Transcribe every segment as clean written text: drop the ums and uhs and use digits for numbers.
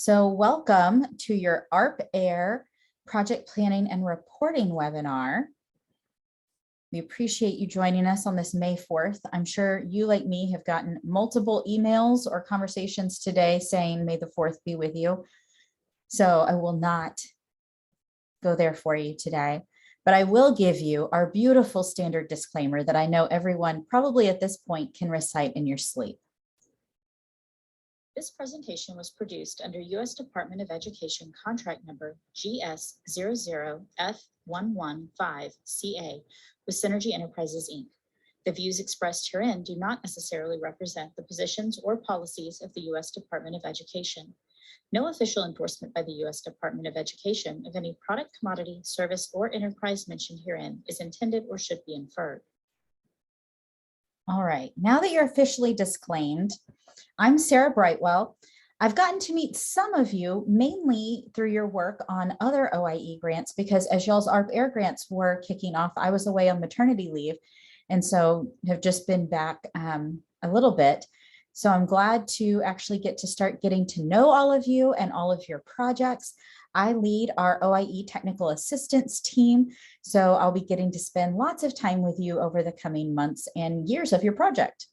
So welcome to your ARP-AIRE Project Planning and Reporting webinar. We appreciate you joining us on this May 4th. I'm sure you, like me, have gotten multiple emails or conversations today saying, May the 4th be with you. So I will not go there for you today, but I will give you our beautiful standard disclaimer that I know everyone probably at this point can recite in your sleep. This presentation was produced under U.S. Department of Education contract number GS00F115CA with Synergy Enterprises, Inc. The views expressed herein do not necessarily represent the positions or policies of the U.S. Department of Education. No official endorsement by the U.S. Department of Education of any product, commodity, service, or enterprise mentioned herein is intended or should be inferred. All right, now that you're officially disclaimed, I'm Sarah Brightwell. I've gotten to meet some of you mainly through your work on other OIE grants because as y'all's ARP-AIRE grants were kicking off, I was away on maternity leave and so have just been back a little bit. So I'm glad to actually get to start getting to know all of you and all of your projects. I lead our OIE technical assistance team, so I'll be getting to spend lots of time with you over the coming months and years of your project.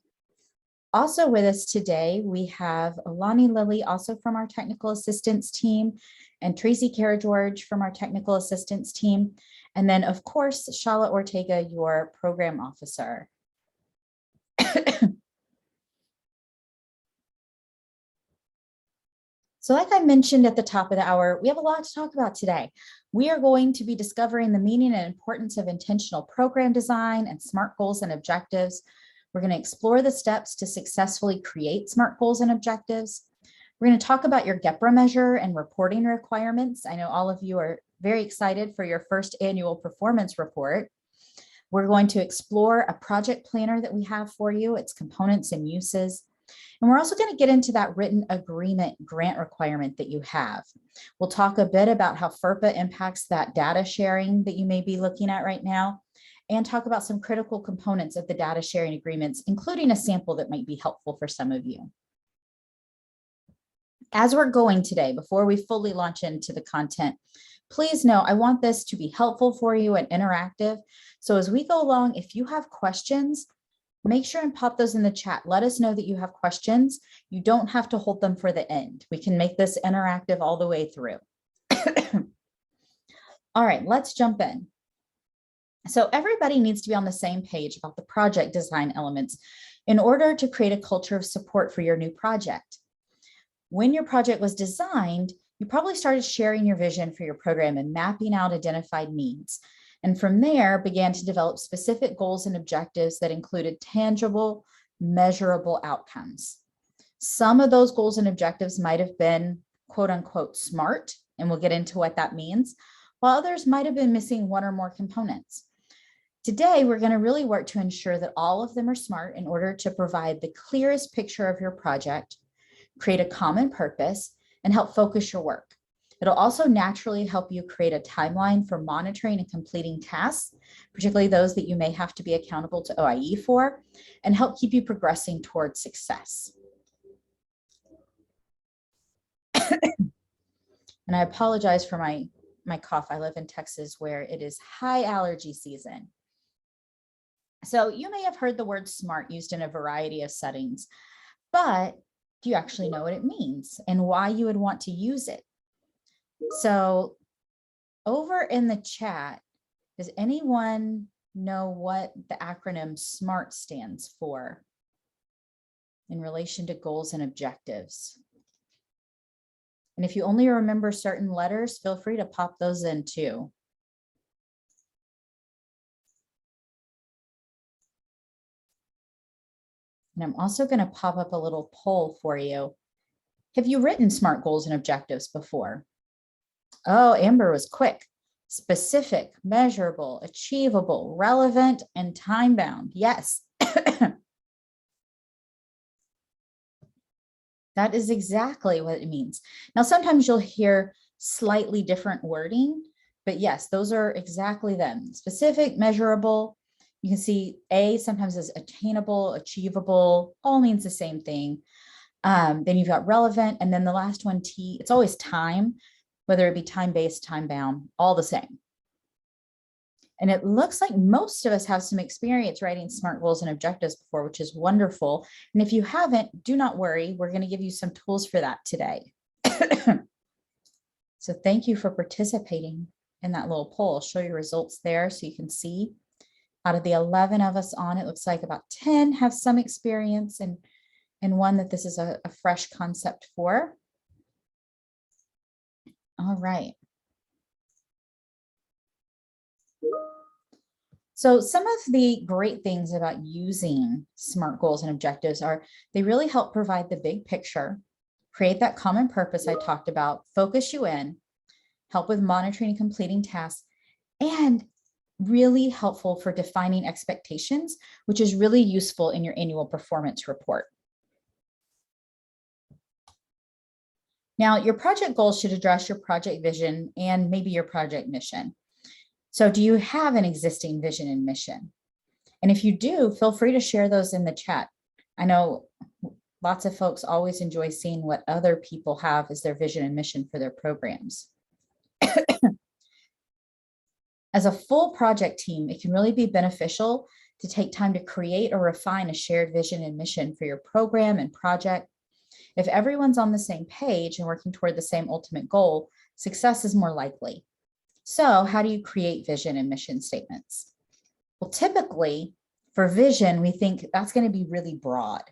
Also with us today, we have Alani Lilly, also from our technical assistance team, and Tracy Cara-George from our technical assistance team. And then of course, Shala Ortega, your program officer. So like I mentioned at the top of the hour, we have a lot to talk about today. We are going to be discovering the meaning and importance of intentional program design and SMART goals and objectives. We're going to explore the steps to successfully create SMART goals and objectives. We're going to talk about your GAPRA measure and reporting requirements. I know all of you are very excited for your first annual performance report. We're going to explore a project planner that we have for you, its components and uses. And we're also going to get into that written agreement grant requirement that you have. We'll talk a bit about how FERPA impacts that data sharing that you may be looking at right now, and talk about some critical components of the data sharing agreements, including a sample that might be helpful for some of you. As we're going today, before we fully launch into the content, please know I want this to be helpful for you and interactive. So as we go along, if you have questions, make sure and pop those in the chat. Let us know that you have questions. You don't have to hold them for the end. We can make this interactive all the way through. All right, let's jump in. So everybody needs to be on the same page about the project design elements in order to create a culture of support for your new project. When your project was designed, you probably started sharing your vision for your program and mapping out identified needs. And from there began to develop specific goals and objectives that included tangible, measurable outcomes. Some of those goals and objectives might have been quote unquote SMART, and we'll get into what that means, while others might have been missing one or more components. Today, we're going to really work to ensure that all of them are SMART in order to provide the clearest picture of your project, create a common purpose, and help focus your work. It'll also naturally help you create a timeline for monitoring and completing tasks, particularly those that you may have to be accountable to OIE for, and help keep you progressing towards success. And I apologize for my cough. I live in Texas where it is high allergy season. So you may have heard the word SMART used in a variety of settings, but do you actually know what it means and why you would want to use it? So over in the chat, does anyone know what the acronym SMART stands for in relation to goals and objectives? And if you only remember certain letters, feel free to pop those in too. And I'm also going to pop up a little poll for you. Have you written SMART goals and objectives before? Oh, Amber was quick. Specific, measurable, achievable, relevant, and time-bound. Yes. That is exactly what it means. Now, sometimes you'll hear slightly different wording, but yes, those are exactly them. Specific, measurable. You can see A sometimes is attainable, achievable, all means the same thing. Then you've got relevant, and then the last one, T, it's always time, whether it be time-based, time-bound, all the same. And it looks like most of us have some experience writing SMART goals and objectives before, which is wonderful. And if you haven't, do not worry. We're going to give you some tools for that today. So thank you for participating in that little poll. I'll show you results there so you can see. Out of the 11 of us on, it looks like about 10 have some experience and one that this is a fresh concept for. All right. So some of the great things about using SMART goals and objectives are they really help provide the big picture, create that common purpose I talked about, focus you in, help with monitoring and completing tasks, and really helpful for defining expectations, which is really useful in your annual performance report. Now, your project goals should address your project vision and maybe your project mission. So do you have an existing vision and mission? And if you do, feel free to share those in the chat. I know lots of folks always enjoy seeing what other people have as their vision and mission for their programs. As a full project team, it can really be beneficial to take time to create or refine a shared vision and mission for your program and project. If everyone's on the same page and working toward the same ultimate goal, success is more likely. So how do you create vision and mission statements? Well, typically for vision, we think that's going to be really broad.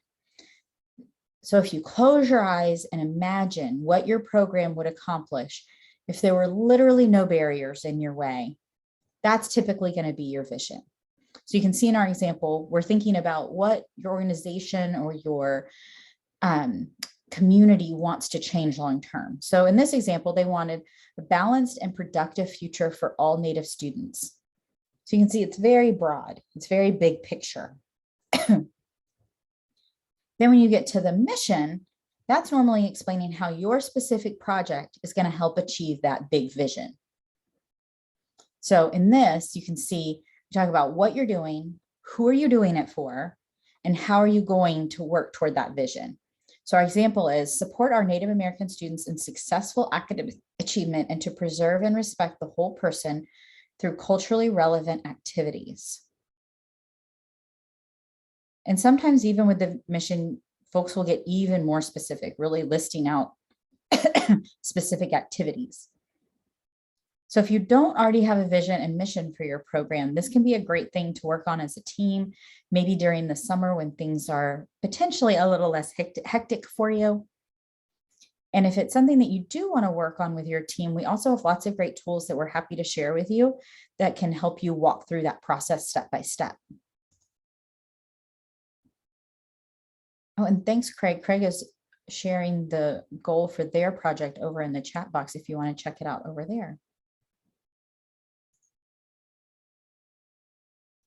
So if you close your eyes and imagine what your program would accomplish if there were literally no barriers in your way, that's typically going to be your vision. So you can see in our example, we're thinking about what your organization or your community wants to change long-term. So in this example, they wanted a balanced and productive future for all Native students. So you can see it's very broad. It's very big picture. Then when you get to the mission, that's normally explaining how your specific project is going to help achieve that big vision. So in this, you can see, we talk about what you're doing, who are you doing it for, and how are you going to work toward that vision. So our example is support our Native American students in successful academic achievement and to preserve and respect the whole person through culturally relevant activities. And sometimes even with the mission, folks will get even more specific, really listing out specific activities. So if you don't already have a vision and mission for your program, this can be a great thing to work on as a team, maybe during the summer when things are potentially a little less hectic for you. And if it's something that you do want to work on with your team, we also have lots of great tools that we're happy to share with you that can help you walk through that process step by step. Oh, and thanks, Craig. Craig is sharing the goal for their project over in the chat box if you want to check it out over there.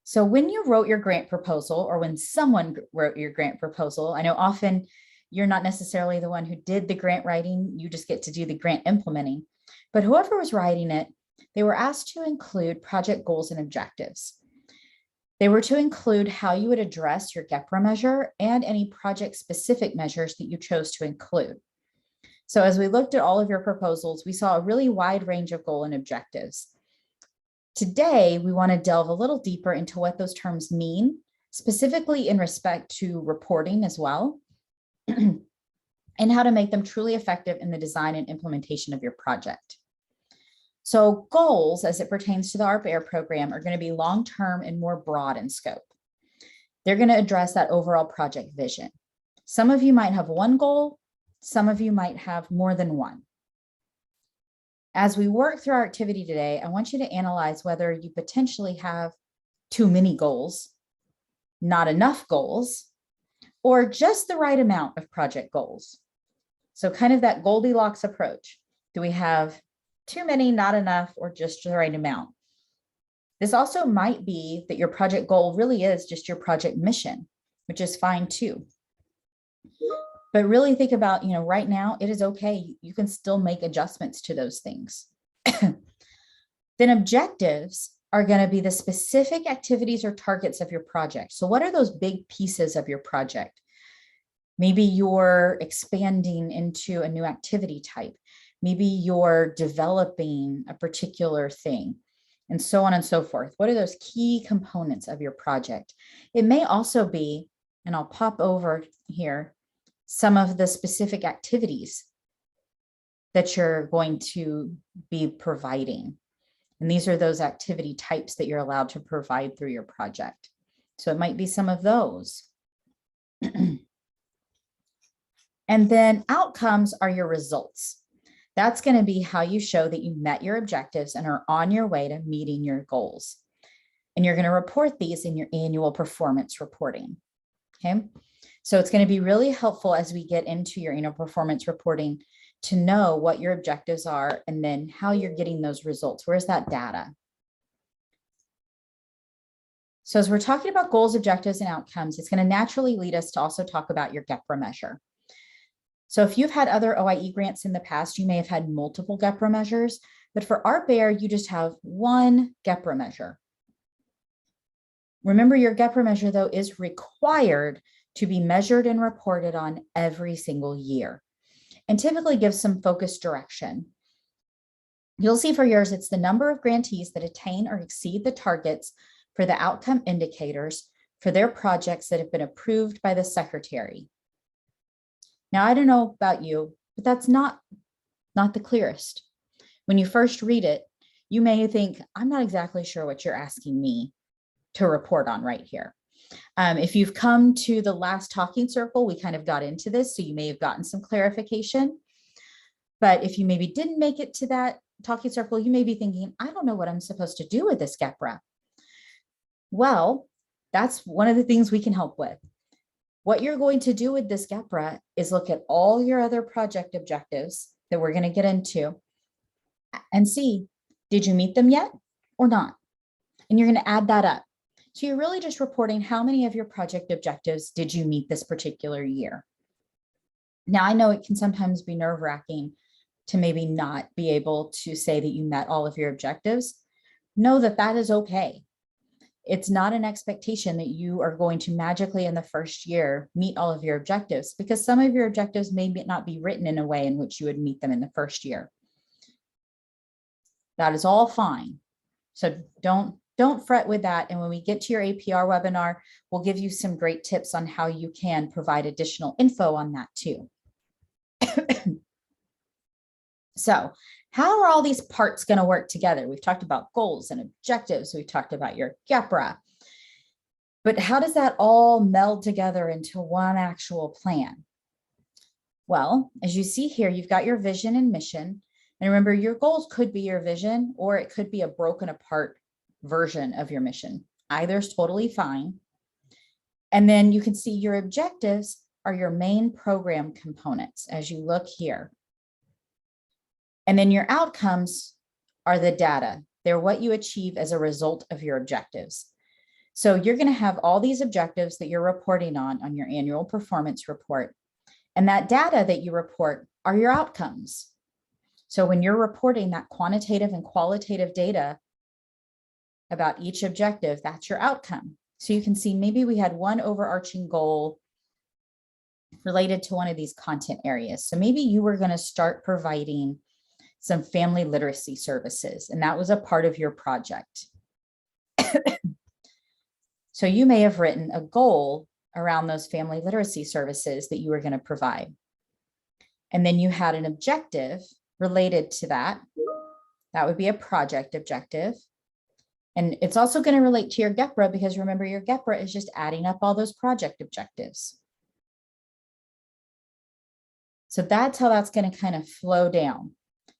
So when you wrote your grant proposal, or when someone wrote your grant proposal, I know often you're not necessarily the one who did the grant writing, you just get to do the grant implementing. But whoever was writing it, they were asked to include project goals and objectives. They were to include how you would address your GAPRA measure and any project-specific measures that you chose to include. So as we looked at all of your proposals, we saw a really wide range of goal and objectives. Today, we want to delve a little deeper into what those terms mean, specifically in respect to reporting as well, and how to make them truly effective in the design and implementation of your project. So goals, as it pertains to the ARP-AIRE program, are going to be long-term and more broad in scope. They're going to address that overall project vision. Some of you might have one goal, some of you might have more than one. As we work through our activity today, I want you to analyze whether you potentially have too many goals, not enough goals, or just the right amount of project goals. So kind of that Goldilocks approach. Do we have too many, not enough, or just the right amount? This also might be that your project goal really is just your project mission, which is fine too. But really think about, right now it is okay. You can still make adjustments to those things. Then objectives are going to be the specific activities or targets of your project. So what are those big pieces of your project? Maybe you're expanding into a new activity type. Maybe you're developing a particular thing, and so on and so forth. What are those key components of your project? It may also be, and I'll pop over here, some of the specific activities that you're going to be providing. And these are those activity types that you're allowed to provide through your project. So it might be some of those. And then outcomes are your results. That's going to be how you show that you met your objectives and are on your way to meeting your goals. And you're going to report these in your annual performance reporting. Okay. So it's going to be really helpful as we get into your annual performance reporting to know what your objectives are and then how you're getting those results. Where's that data? So as we're talking about goals, objectives, and outcomes, it's going to naturally lead us to also talk about your GAPRA measure. So if you've had other OIE grants in the past, you may have had multiple GAPRA measures, but for ARP-AIRE, you just have one GAPRA measure. Remember, your GAPRA measure, though, is required to be measured and reported on every single year and typically gives some focused direction. You'll see for yours, it's the number of grantees that attain or exceed the targets for the outcome indicators for their projects that have been approved by the secretary. Now, I don't know about you, but that's not the clearest. When you first read it, you may think, I'm not exactly sure what you're asking me to report on right here. If you've come to the last talking circle, we kind of got into this, so you may have gotten some clarification. But if you maybe didn't make it to that talking circle, you may be thinking, I don't know what I'm supposed to do with this GAPRA. Well, that's one of the things we can help with. What you're going to do with this GAPRA is look at all your other project objectives that we're going to get into and see, did you meet them yet or not? And you're going to add that up. So you're really just reporting how many of your project objectives did you meet this particular year. Now, I know it can sometimes be nerve-wracking to maybe not be able to say that you met all of your objectives. Know that that is okay. It's not an expectation that you are going to magically in the first year meet all of your objectives, because some of your objectives may not be written in a way in which you would meet them in the first year. That is all fine. So don't fret with that. And when we get to your APR webinar, we'll give you some great tips on how you can provide additional info on that too. So how are all these parts going to work together? We've talked about goals and objectives. We've talked about your GAPRA. But how does that all meld together into one actual plan? Well, as you see here, you've got your vision and mission. And remember, your goals could be your vision, or it could be a broken apart version of your mission. Either is totally fine. And then you can see your objectives are your main program components as you look here. And then your outcomes are the data. They're what you achieve as a result of your objectives. So you're going to have all these objectives that you're reporting on your annual performance report. And that data that you report are your outcomes. So when you're reporting that quantitative and qualitative data about each objective, that's your outcome. So you can see maybe we had one overarching goal related to one of these content areas. So maybe you were going to start providing some family literacy services, and that was a part of your project. So you may have written a goal around those family literacy services that you were going to provide. And then you had an objective related to that. That would be a project objective. And it's also going to relate to your GAPRA, because remember, your GAPRA is just adding up all those project objectives. So that's how that's going to kind of flow down.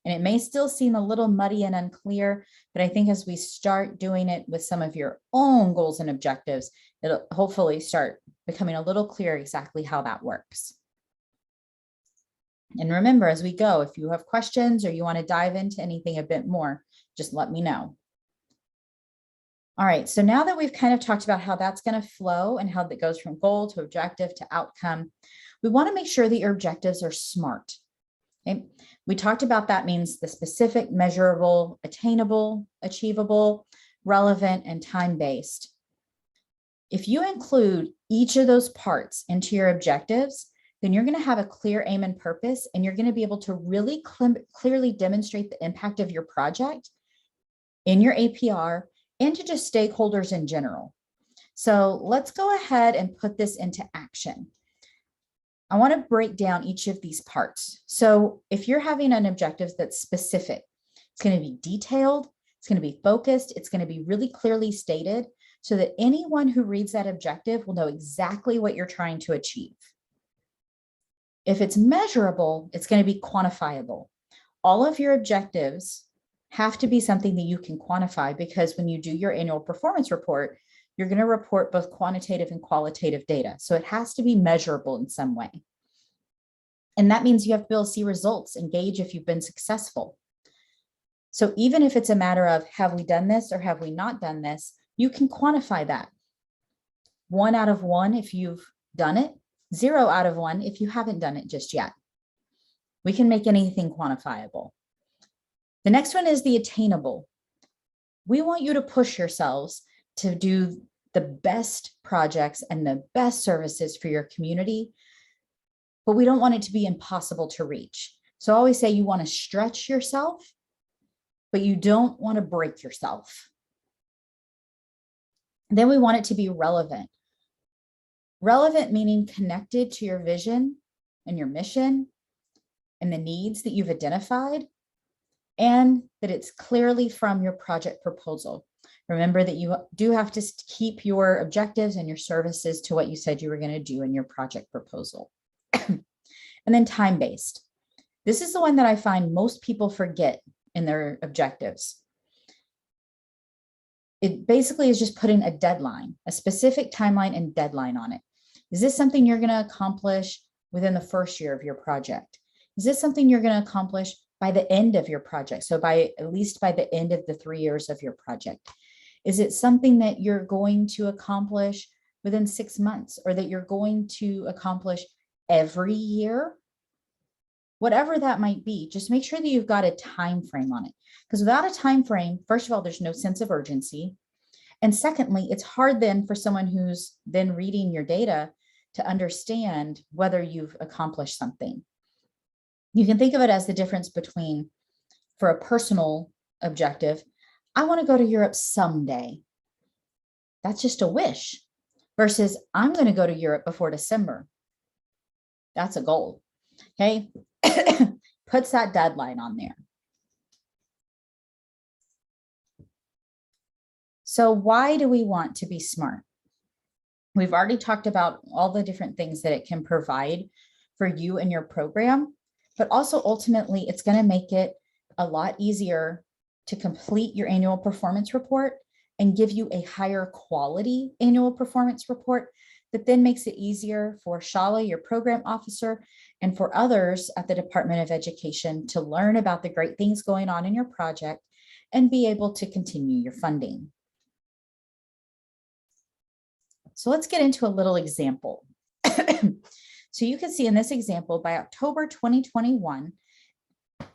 And it may still seem a little muddy and unclear, but I think as we start doing it with some of your own goals and objectives, it'll hopefully start becoming a little clearer exactly how that works. And remember, as we go, if you have questions or you want to dive into anything a bit more, just let me know. All right, so now that we've kind of talked about how that's going to flow and how that goes from goal to objective to outcome, we want to make sure that your objectives are SMART. Okay? We talked about that means the specific, measurable, attainable, achievable, relevant, and time-based. If you include each of those parts into your objectives, then you're going to have a clear aim and purpose, and you're going to be able to really clearly demonstrate the impact of your project in your APR and to just stakeholders in general. So let's go ahead and put this into action. I want to break down each of these parts. So if you're having an objective that's specific, it's going to be detailed, it's going to be focused, it's going to be really clearly stated so that anyone who reads that objective will know exactly what you're trying to achieve. If it's measurable, it's going to be quantifiable. All of your objectives have to be something that you can quantify, because when you do your annual performance report, you're going to report both quantitative and qualitative data. So it has to be measurable in some way. And that means you have to be able to see results and gauge if you've been successful. So even if it's a matter of, have we done this or have we not done this, you can quantify that. 1 out of 1 if you've done it, 0 out of 1 if you haven't done it just yet. We can make anything quantifiable. The next one is the attainable. We want you to push yourselves to do the best projects and the best services for your community, but we don't want it to be impossible to reach. So I always say you want to stretch yourself, but you don't want to break yourself. Then we want it to be relevant. Relevant meaning connected to your vision and your mission and the needs that you've identified, and that it's clearly from your project proposal. Remember that you do have to keep your objectives and your services to what you said you were going to do in your project proposal. And then time-based. This is the one that I find most people forget in their objectives. It basically is just putting a deadline, a specific timeline and deadline on it. Is this something you're going to accomplish within the first year of your project? Is this something you're going to accomplish by the end of your project? So at least by the end of the 3 years of your project. Is it something that you're going to accomplish within 6 months, or that you're going to accomplish every year? Whatever that might be, just make sure that you've got a time frame on it. Because without a time frame, first of all, there's no sense of urgency. And secondly, it's hard then for someone who's then reading your data to understand whether you've accomplished something. You can think of it as the difference between, for a personal objective, I want to go to Europe someday. That's just a wish. Versus, I'm going to go to Europe before December. That's a goal. Okay. Puts that deadline on there. So why do we want to be SMART? We've already talked about all the different things that it can provide for you and your program, but also ultimately it's going to make it a lot easier to complete your annual performance report and give you a higher quality annual performance report that then makes it easier for Shala, your program officer, and for others at the Department of Education to learn about the great things going on in your project and be able to continue your funding. So let's get into a little example. So you can see in this example, by October 2021,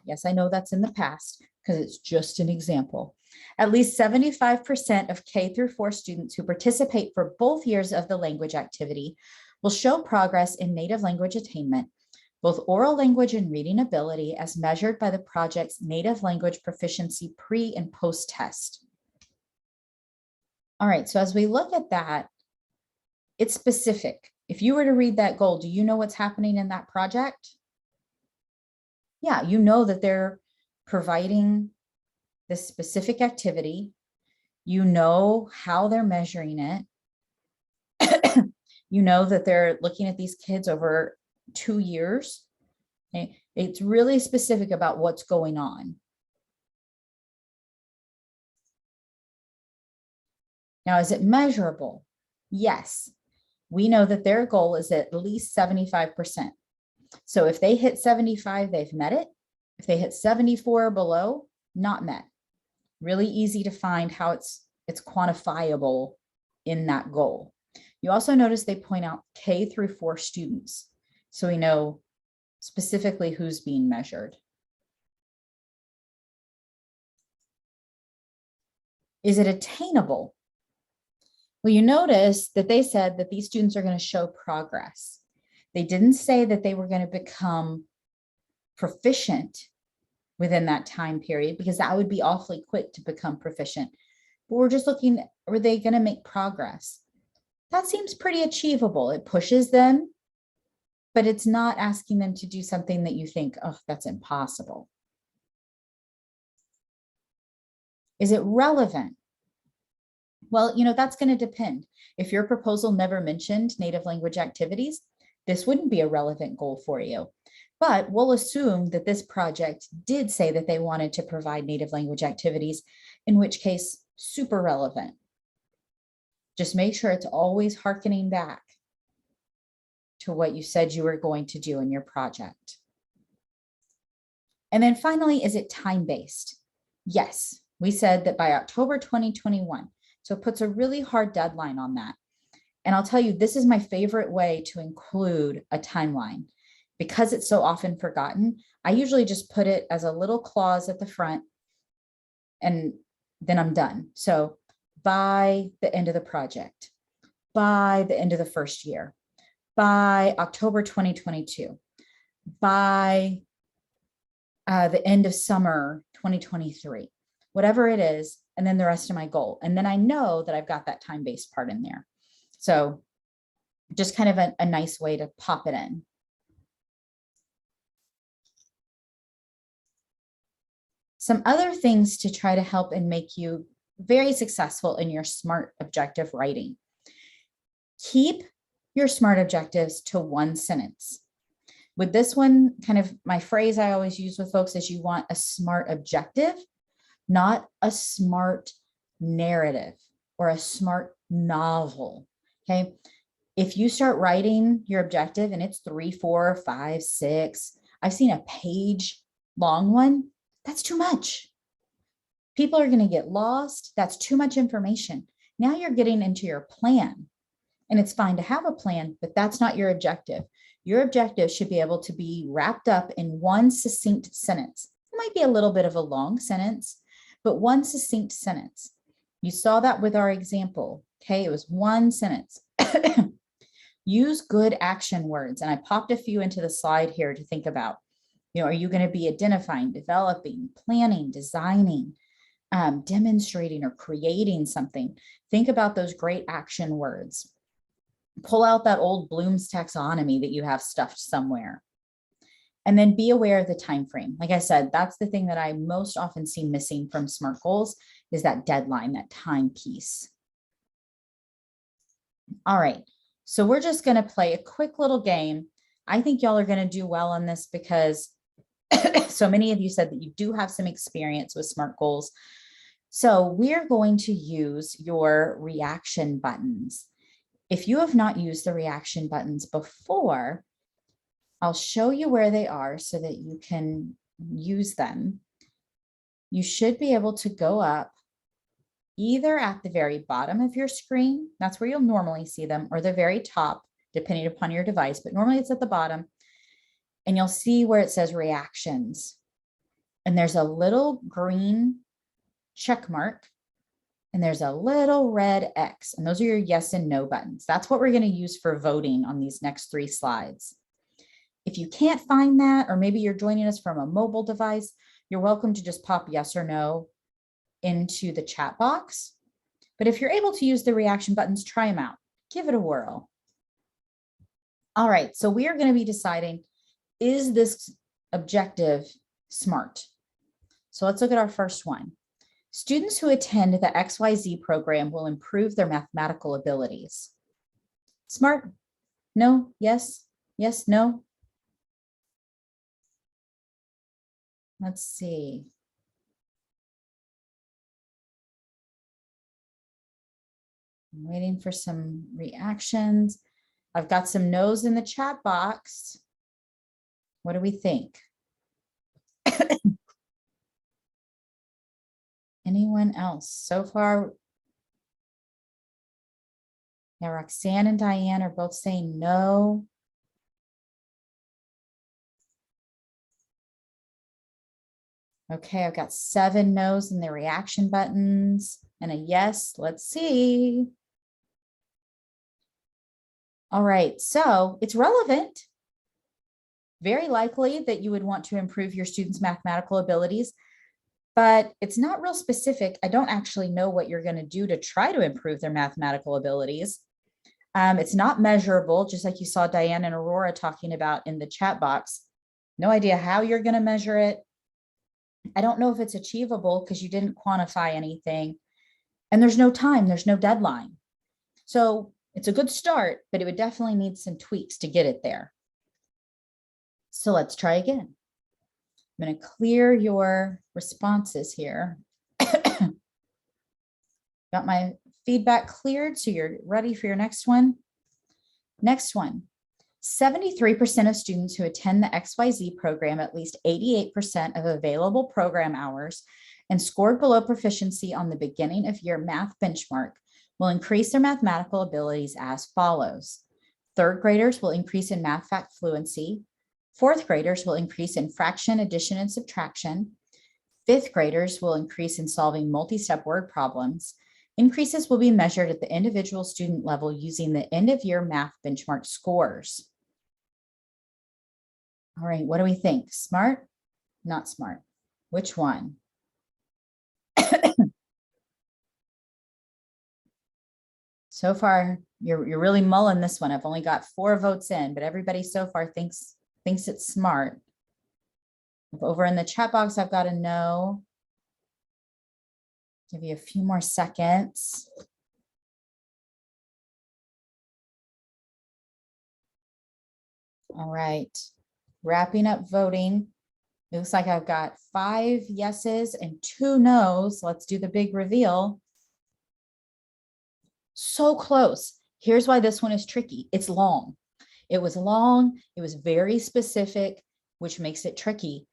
yes, I know that's in the past because it's just an example, at least 75% of K through 4 students who participate for both years of the language activity will show progress in native language attainment, both oral language and reading ability, as measured by the project's native language proficiency pre and post test. All right, so as we look at that, it's specific. If you were to read that goal, do you know what's happening in that project? Yeah, you know that they're providing this specific activity. You know how they're measuring it. You know that they're looking at these kids over 2 years. Okay? It's really specific about what's going on. Now, is it measurable? Yes. We know that their goal is at least 75%. So if they hit 75, they've met it. If they hit 74 or below, not met. Really easy to find how it's quantifiable in that goal. You also notice they point out K through 4 students. So we know specifically who's being measured. Is it attainable? Well, you notice that they said that these students are going to show progress. They didn't say that they were going to become proficient within that time period, because that would be awfully quick to become proficient. But we're just looking, are they going to make progress? That seems pretty achievable. It pushes them, but it's not asking them to do something that you think, oh, that's impossible. Is it relevant? Well, that's going to depend. If your proposal never mentioned native language activities, this wouldn't be a relevant goal for you. But we'll assume that this project did say that they wanted to provide native language activities, in which case, super relevant. Just make sure it's always hearkening back to what you said you were going to do in your project. And then finally, is it time-based? Yes, we said that by October 2021. So it puts a really hard deadline on that. And I'll tell you, this is my favorite way to include a timeline. Because it's so often forgotten, I usually just put it as a little clause at the front, and then I'm done. So by the end of the project, by the end of the first year, by October 2022, by the end of summer 2023, whatever it is, and then the rest of my goal. And then I know that I've got that time-based part in there. So just kind of a nice way to pop it in. Some other things to try to help and make you very successful in your SMART objective writing. Keep your SMART objectives to one sentence. With this one, kind of my phrase I always use with folks is you want a SMART objective, not a SMART narrative or a SMART novel, okay? If you start writing your objective and it's 3, 4, 5, 6, I've seen a page long one, that's too much. People are going to get lost. That's too much information. Now you're getting into your plan, and it's fine to have a plan, but that's not your objective. Your objective should be able to be wrapped up in one succinct sentence. It might be a little bit of a long sentence, but one succinct sentence. You saw that with our example. Okay, it was one sentence. Use good action words. And I popped a few into the slide here to think about. Are you going to be identifying, developing, planning, designing, demonstrating, or creating something? Think about those great action words. Pull out that old Bloom's taxonomy that you have stuffed somewhere. And then be aware of the time frame. Like I said, that's the thing that I most often see missing from SMART goals is that deadline, that time piece. All right, so we're just going to play a quick little game. I think y'all are going to do well on this because so many of you said that you do have some experience with SMART goals. So we're going to use your reaction buttons. If you have not used the reaction buttons before, I'll show you where they are so that you can use them. You should be able to go up either at the very bottom of your screen, that's where you'll normally see them, or the very top, depending upon your device, but normally it's at the bottom. And you'll see where it says reactions. And there's a little green check mark, and there's a little red X, and those are your yes and no buttons. That's what we're going to use for voting on these next 3 slides. If you can't find that, or maybe you're joining us from a mobile device, you're welcome to just pop yes or no into the chat box. But if you're able to use the reaction buttons, try them out. Give it a whirl. All right, so we are going to be deciding, is this objective SMART? So let's look at our first one. Students who attend the XYZ program will improve their mathematical abilities. SMART? No? Yes? Yes? No? Let's see. I'm waiting for some reactions. I've got some no's in the chat box. What do we think? Anyone else? So far, yeah, Roxanne and Diane are both saying no. Okay, I've got 7 no's in the reaction buttons and a yes. Let's see. All right, so it's relevant. Very likely that you would want to improve your students' mathematical abilities, but it's not real specific. I don't actually know what you're going to do to try to improve their mathematical abilities. It's not measurable, just like you saw Diane and Aurora talking about in the chat box. No idea how you're going to measure it. I don't know if it's achievable because you didn't quantify anything. And there's no time, there's no deadline. So it's a good start, but it would definitely need some tweaks to get it there. So let's try again. I'm going to clear your responses here. Got my feedback cleared, so you're ready for your next one. Next one. 73% of students who attend the XYZ program at least 88% of available program hours and scored below proficiency on the beginning of year math benchmark will increase their mathematical abilities as follows. Third graders will increase in math fact fluency. Fourth graders will increase in fraction, addition, and subtraction. Fifth graders will increase in solving multi-step word problems. Increases will be measured at the individual student level using the end of year math benchmark scores. All right, what do we think? Smart? Not smart? Which one? So far, you're really mulling this one. I've only got 4 votes in, but everybody so far thinks it's smart. Over in the chat box, I've got a no. Give you a few more seconds. All right, wrapping up voting. It looks like I've got 5 yeses and 2 nos. Let's do the big reveal. So close. Here's why this one is tricky. It's long. It was long. It was very specific, which makes it tricky.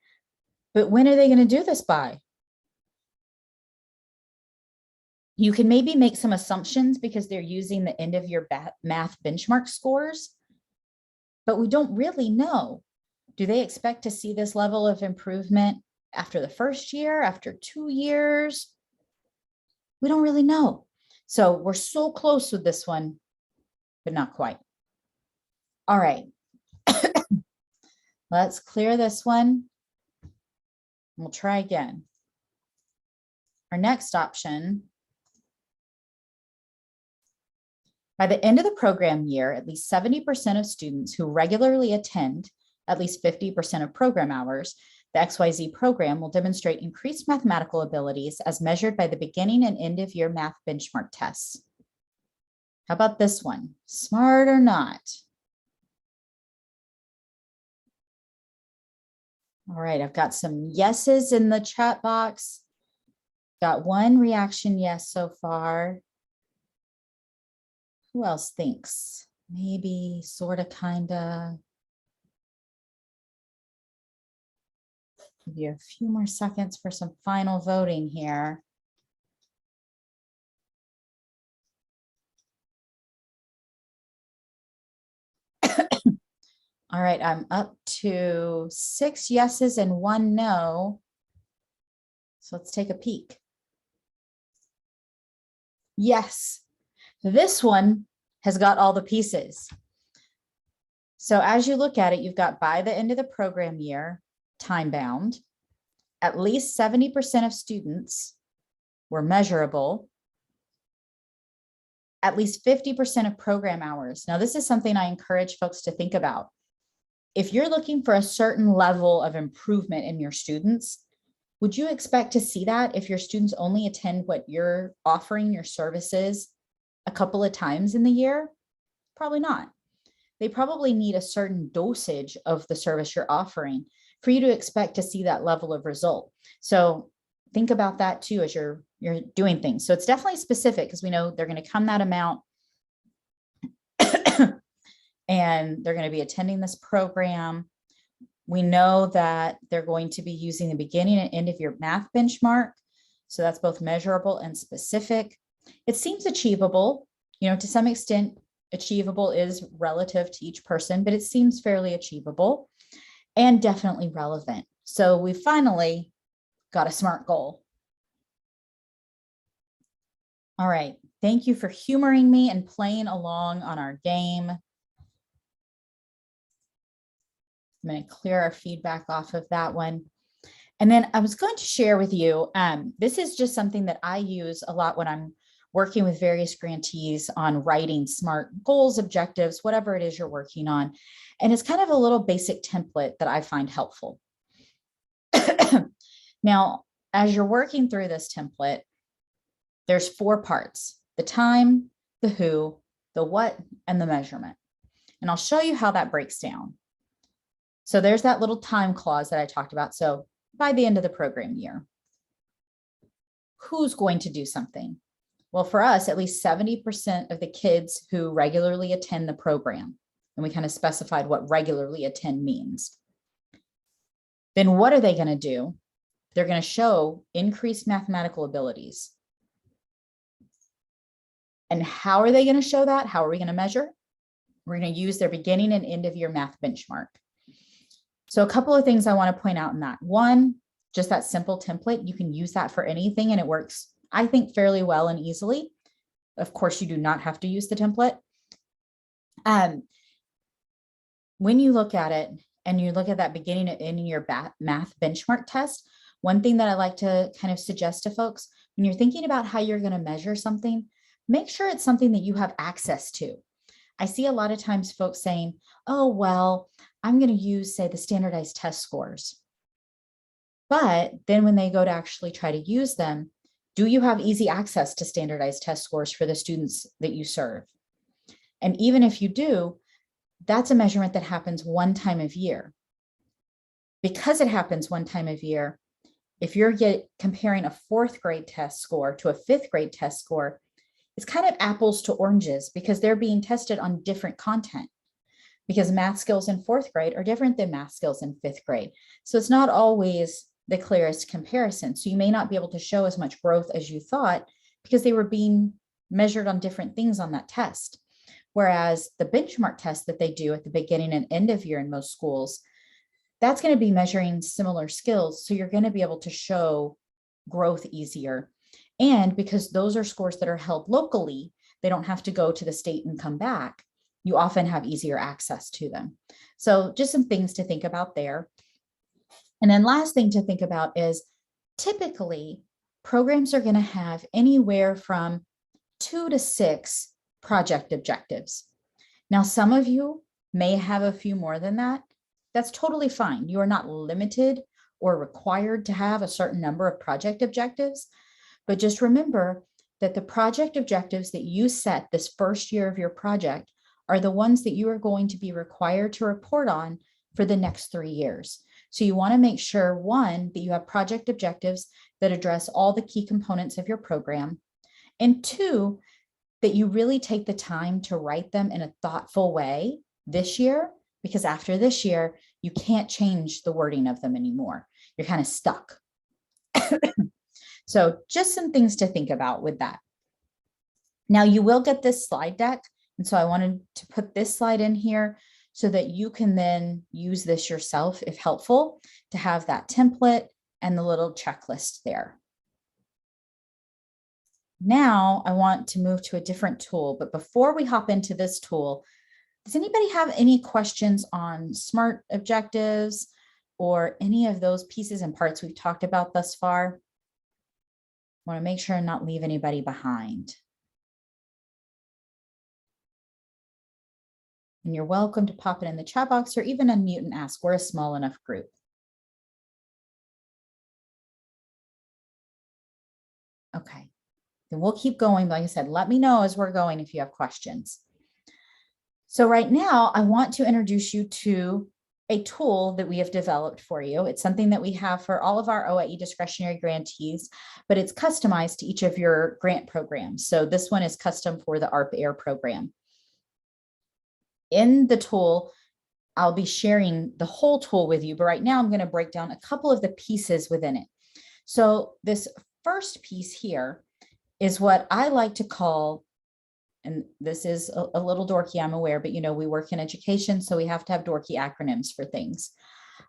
But when are they going to do this by? You can maybe make some assumptions because they're using the end of your math benchmark scores, but we don't really know. Do they expect to see this level of improvement after the first year, after 2 years? We don't really know. So we're so close with this one, but not quite. All right. Let's clear this one. We'll try again. Our next option. By the end of the program year, at least 70% of students who regularly attend at least 50% of program hours, the XYZ program will demonstrate increased mathematical abilities as measured by the beginning and end of year math benchmark tests. How about this one? Smart or not? All right, I've got some yeses in the chat box. Got 1 reaction yes so far. Who else thinks? Maybe, sort of, kind of. Give you a few more seconds for some final voting here. All right, I'm up to 6 yeses and 1 no. So let's take a peek. Yes, this one has got all the pieces. So as you look at it, you've got by the end of the program year, time bound, at least 70% of students were measurable, at least 50% of program hours. Now, this is something I encourage folks to think about. If you're looking for a certain level of improvement in your students, would you expect to see that if your students only attend what you're offering your services a couple of times in the year? Probably not. They probably need a certain dosage of the service you're offering for you to expect to see that level of result. So think about that too as you're doing things. So it's definitely specific because we know they're going to come that amount and they're going to be attending this program. We know that they're going to be using the beginning and end of your math benchmark. So that's both measurable and specific. It seems achievable, to some extent. Achievable is relative to each person, but it seems fairly achievable and definitely relevant. So we finally got a SMART goal. All right. Thank you for humoring me and playing along on our game. I'm going to clear our feedback off of that one. And then I was going to share with you, this is just something that I use a lot when I'm working with various grantees on writing SMART goals, objectives, whatever it is you're working on. And it's kind of a little basic template that I find helpful. Now, as you're working through this template, there's 4 parts: the time, the who, the what, and the measurement. And I'll show you how that breaks down. So there's that little time clause that I talked about. So by the end of the program year, who's going to do something? Well, for us, at least 70% of the kids who regularly attend the program, and we kind of specified what regularly attend means. Then what are they going to do? They're going to show increased mathematical abilities. And how are they going to show that? How are we going to measure? We're going to use their beginning and end of year math benchmark. So a couple of things I want to point out in that. One, just that simple template. You can use that for anything and it works, I think, fairly well and easily. Of course, you do not have to use the template. When you look at it and you look at that beginning and end of your math benchmark test, one thing that I like to kind of suggest to folks, when you're thinking about how you're going to measure something, make sure it's something that you have access to. I see a lot of times folks saying, oh, well, I'm going to use, say, the standardized test scores. But then when they go to actually try to use them, do you have easy access to standardized test scores for the students that you serve? And even if you do, that's a measurement that happens one time of year. Because it happens one time of year, if you're comparing a 4th grade test score to a 5th grade test score, it's kind of apples to oranges because they're being tested on different content. Because math skills in 4th grade are different than math skills in 5th grade. So it's not always the clearest comparison. So you may not be able to show as much growth as you thought because they were being measured on different things on that test. Whereas the benchmark test that they do at the beginning and end of year in most schools, that's going to be measuring similar skills. So you're going to be able to show growth easier. And because those are scores that are held locally, they don't have to go to the state and come back. You often have easier access to them. So just some things to think about there. And then last thing to think about is typically programs are going to have anywhere from 2 to 6 project objectives. Now, some of you may have a few more than that. That's totally fine. You are not limited or required to have a certain number of project objectives, but just remember that the project objectives that you set this first year of your project are the ones that you are going to be required to report on for the next 3 years. So you want to make sure, one, that you have project objectives that address all the key components of your program, and 2, that you really take the time to write them in a thoughtful way this year, because after this year, you can't change the wording of them anymore. You're kind of stuck. So just some things to think about with that. Now you will get this slide deck. And so I wanted to put this slide in here so that you can then use this yourself if helpful, to have that template and the little checklist there. Now I want to move to a different tool, but before we hop into this tool, does anybody have any questions on SMART objectives or any of those pieces and parts we've talked about thus far? I want to make sure and not leave anybody behind. And you're welcome to pop it in the chat box or even unmute and ask. We're a small enough group. Okay, then we'll keep going. Like I said, let me know as we're going if you have questions. So right now, I want to introduce you to a tool that we have developed for you. It's something that we have for all of our OIE discretionary grantees, but it's customized to each of your grant programs. So this one is custom for the ARP-AIRE program. In the tool, I'll be sharing the whole tool with you, but right now I'm going to break down a couple of the pieces within it. So this first piece here is what I like to call, and this is a little dorky, I'm aware, but you know, we work in education, so we have to have dorky acronyms for things.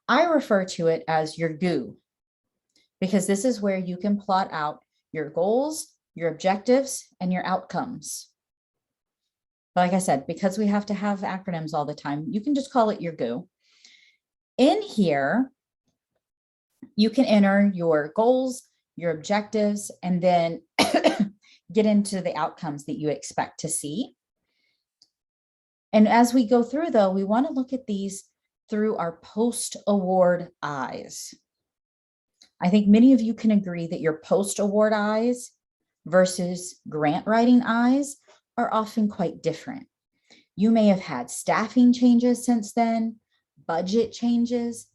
I refer to it as your GOO, because this is where you can plot out your goals, your objectives, and your outcomes. But like I said, because we have to have acronyms all the time, you can just call it your GOO. In here, you can enter your goals, your objectives, and then get into the outcomes that you expect to see. And as we go through, though, we want to look at these through our post-award eyes. I think many of you can agree that your post-award eyes versus grant writing eyes are often quite different. You may have had staffing changes since then, budget changes.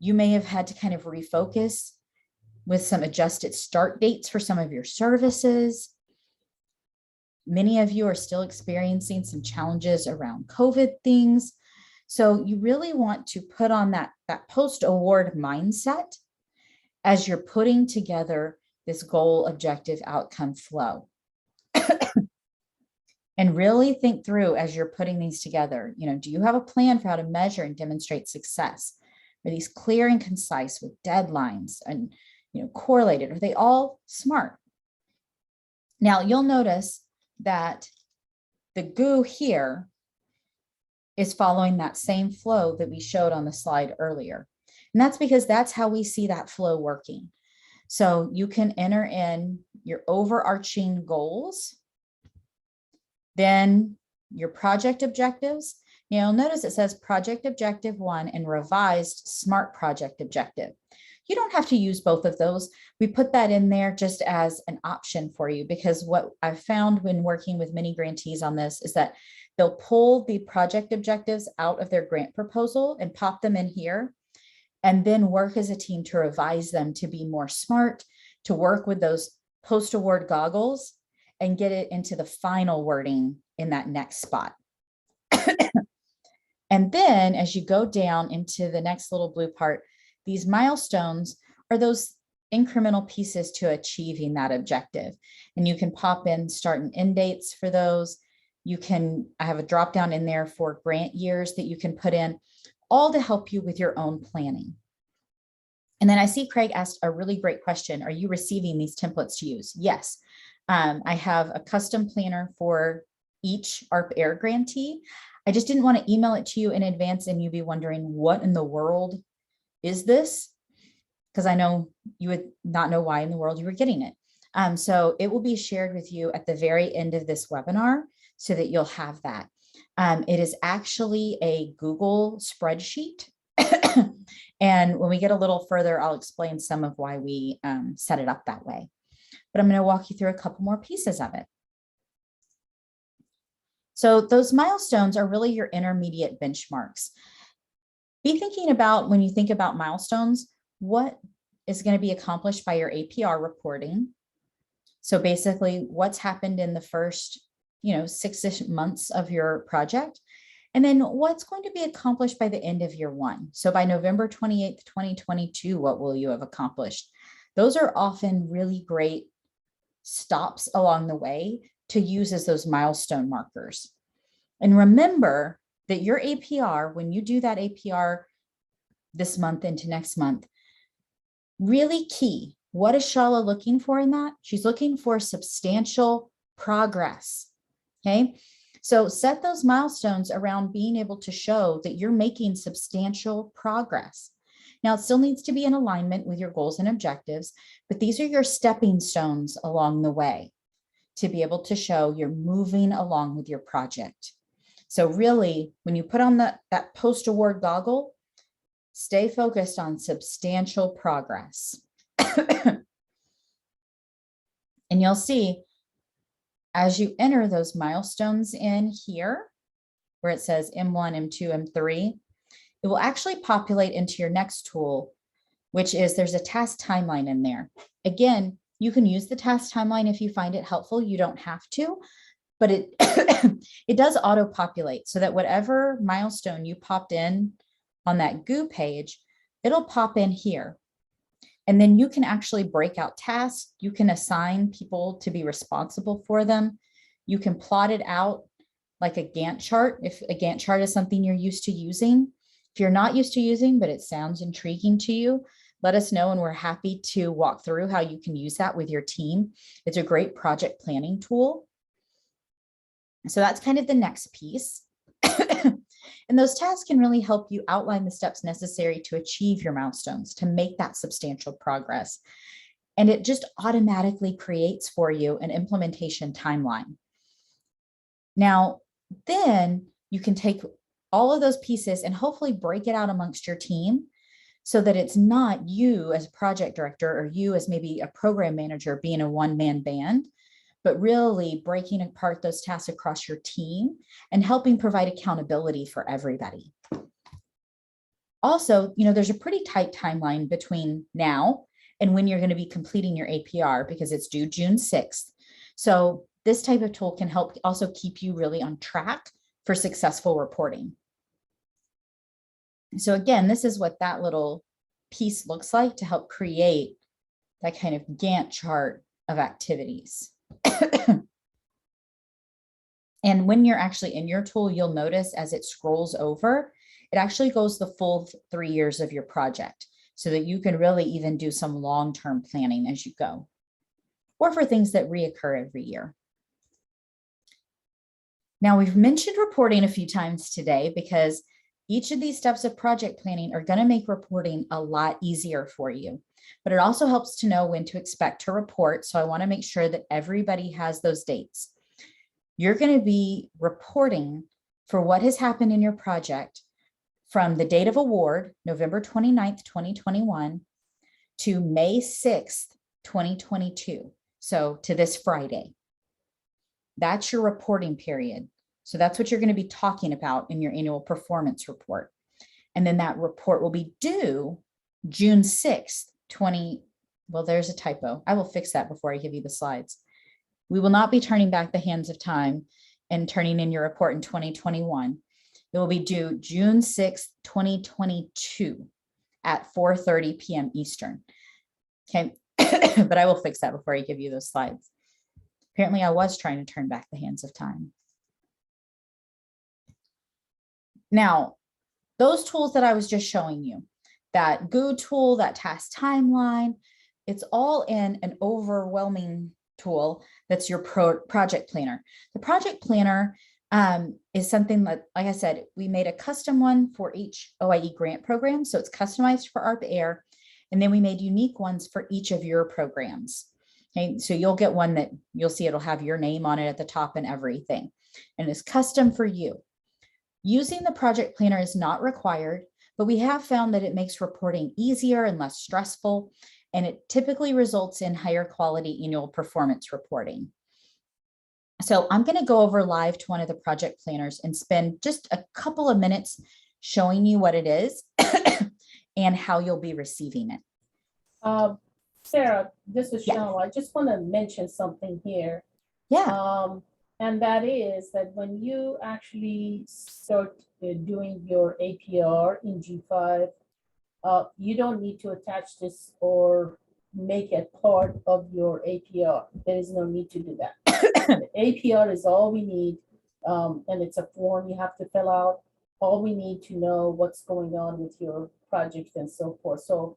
You may have had to kind of refocus with some adjusted start dates for some of your services. Many of you are still experiencing some challenges around COVID things. So you really want to put on that post-award mindset as you're putting together this goal, objective, outcome flow. And really think through as you're putting these together, do you have a plan for how to measure and demonstrate success? Are these clear and concise with deadlines and correlated? Are they all smart? Now you'll notice that the GU here is following that same flow that we showed on the slide earlier. And that's because that's how we see that flow working. So you can enter in your overarching goals, then your project objectives. You'll notice it says project objective 1 and revised SMART project objective. You don't have to use both of those. We put that in there just as an option for you, because what I've found when working with many grantees on this is that they'll pull the project objectives out of their grant proposal and pop them in here, and then work as a team to revise them to be more SMART, to work with those post-award goggles and get it into the final wording in that next spot. And then as you go down into the next little blue part, these milestones are those incremental pieces to achieving that objective. And you can pop in start and end dates for those. I have a drop down in there for grant years that you can put in, all to help you with your own planning. And then I see Craig asked a really great question. Are you receiving these templates to use? Yes. I have a custom planner for each ARP-AIRE grantee. I just didn't want to email it to you in advance and you be wondering what in the world is this? Because I know you would not know why in the world you were getting it. So it will be shared with you at the very end of this webinar so that you'll have that. It is actually a Google spreadsheet. And when we get a little further, I'll explain some of why we set it up that way. But I'm going to walk you through a couple more pieces of it. So those milestones are really your intermediate benchmarks. Be thinking about, when you think about milestones, what is going to be accomplished by your APR reporting. So basically what's happened in the first, 6-ish months of your project. And then what's going to be accomplished by the end of year 1. So by November 28th, 2022, what will you have accomplished? Those are often really great stops along the way to use as those milestone markers. And remember that your APR, when you do that APR this month into next month, really key. What is Shala looking for in that? She's looking for substantial progress. Okay. So set those milestones around being able to show that you're making substantial progress. Now, it still needs to be in alignment with your goals and objectives, but these are your stepping stones along the way to be able to show you're moving along with your project. So really, when you put on that post-award goggle, stay focused on substantial progress. And you'll see, as you enter those milestones in here, where it says M1, M2, M3, it will actually populate into your next tool, which is there's a task timeline in there. Again, you can use the task timeline if you find it helpful. You don't have to, but it, it does auto-populate so that whatever milestone you popped in on that GU page, it'll pop in here. And then you can actually break out tasks. You can assign people to be responsible for them. You can plot it out like a Gantt chart, if a Gantt chart is something you're used to using. If you're not used to using, but it sounds intriguing to you, let us know and we're happy to walk through how you can use that with your team. It's a great project planning tool. So that's kind of the next piece. And those tasks can really help you outline the steps necessary to achieve your milestones, to make that substantial progress. And it just automatically creates for you an implementation timeline. Now, then you can take all of those pieces and hopefully break it out amongst your team so that it's not you as a project director or you as maybe a program manager being a one-man band, but really breaking apart those tasks across your team and helping provide accountability for everybody. Also, there's a pretty tight timeline between now and when you're going to be completing your APR because it's due June 6th. So this type of tool can help also keep you really on track for successful reporting. So again, this is what that little piece looks like to help create that kind of Gantt chart of activities. And when you're actually in your tool, you'll notice as it scrolls over, it actually goes the full 3 years of your project so that you can really even do some long-term planning as you go, or for things that reoccur every year. Now, we've mentioned reporting a few times today because each of these steps of project planning are going to make reporting a lot easier for you, but it also helps to know when to expect to report. So I want to make sure that everybody has those dates. You're going to be reporting for what has happened in your project from the date of award, November 29th, 2021, to May 6th, 2022. So to this Friday. That's your reporting period. So that's what you're going to be talking about in your annual performance report. And then that report will be due June 6th, well, there's a typo. I will fix that before I give you the slides. We will not be turning back the hands of time and turning in your report in 2021. It will be due June 6th, 2022 at 4:30 p.m. Eastern. Okay, but I will fix that before I give you those slides. Apparently, I was trying to turn back the hands of time. Now, those tools that I was just showing you, that GUI tool, that task timeline, it's all in an overwhelming tool that's your project planner. The project planner is something that, like I said, we made a custom one for each OIE grant program. So it's customized for ARP-AIRE. And then we made unique ones for each of your programs. Okay, so you'll get one that you'll see it'll have your name on it at the top and everything. And it's custom for you. Using the project planner is not required, but we have found that it makes reporting easier and less stressful, and it typically results in higher quality annual performance reporting. So I'm going to go over live to one of the project planners and spend just a couple of minutes showing you what it is and how you'll be receiving it. Sarah, this is Yeah. Cheryl. I just want to mention something here. Yeah. And that is that when you actually start doing your APR in G5, you don't need to attach this or make it part of your APR. There is no need to do that. The APR is all we need, and it's a form you have to fill out. All we need to know what's going on with your project and so forth. So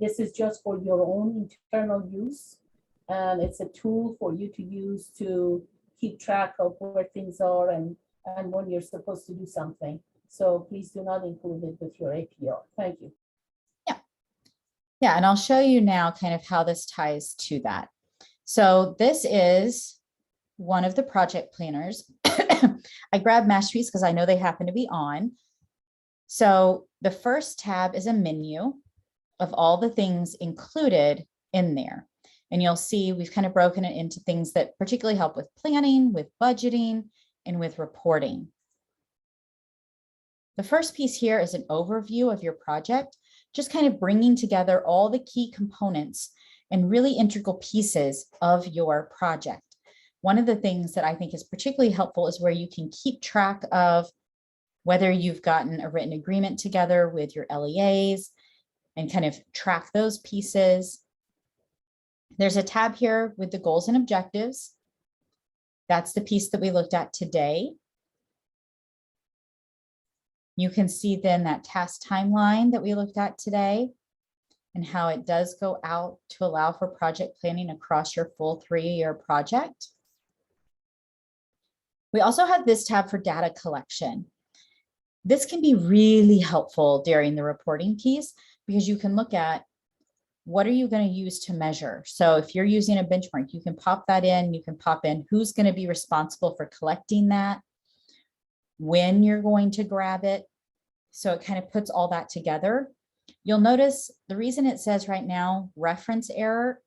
this is just for your own internal use, and it's a tool for you to use to keep track of where things are and when you're supposed to do something. So please do not include it with your APR. Thank you. Yeah, and I'll show you now kind of how this ties to that. So this is one of the project planners. I grabbed Masterpiece because I know they happen to be on. So the first tab is a menu of all the things included in there. And you'll see we've kind of broken it into things that particularly help with planning, with budgeting, and with reporting. The first piece here is an overview of your project, just kind of bringing together all the key components and really integral pieces of your project. One of the things that I think is particularly helpful is where you can keep track of whether you've gotten a written agreement together with your LEAs and kind of track those pieces. There's a tab here with the goals and objectives. That's the piece that we looked at today. You can see then that task timeline that we looked at today and how it does go out to allow for project planning across your full 3-year project. We also have this tab for data collection. This can be really helpful during the reporting piece because you can look at what are you going to use to measure. So if you're using a benchmark, you can pop that in, you can pop in who's going to be responsible for collecting that, when you're going to grab it. So it kind of puts all that together. You'll notice the reason it says right now reference error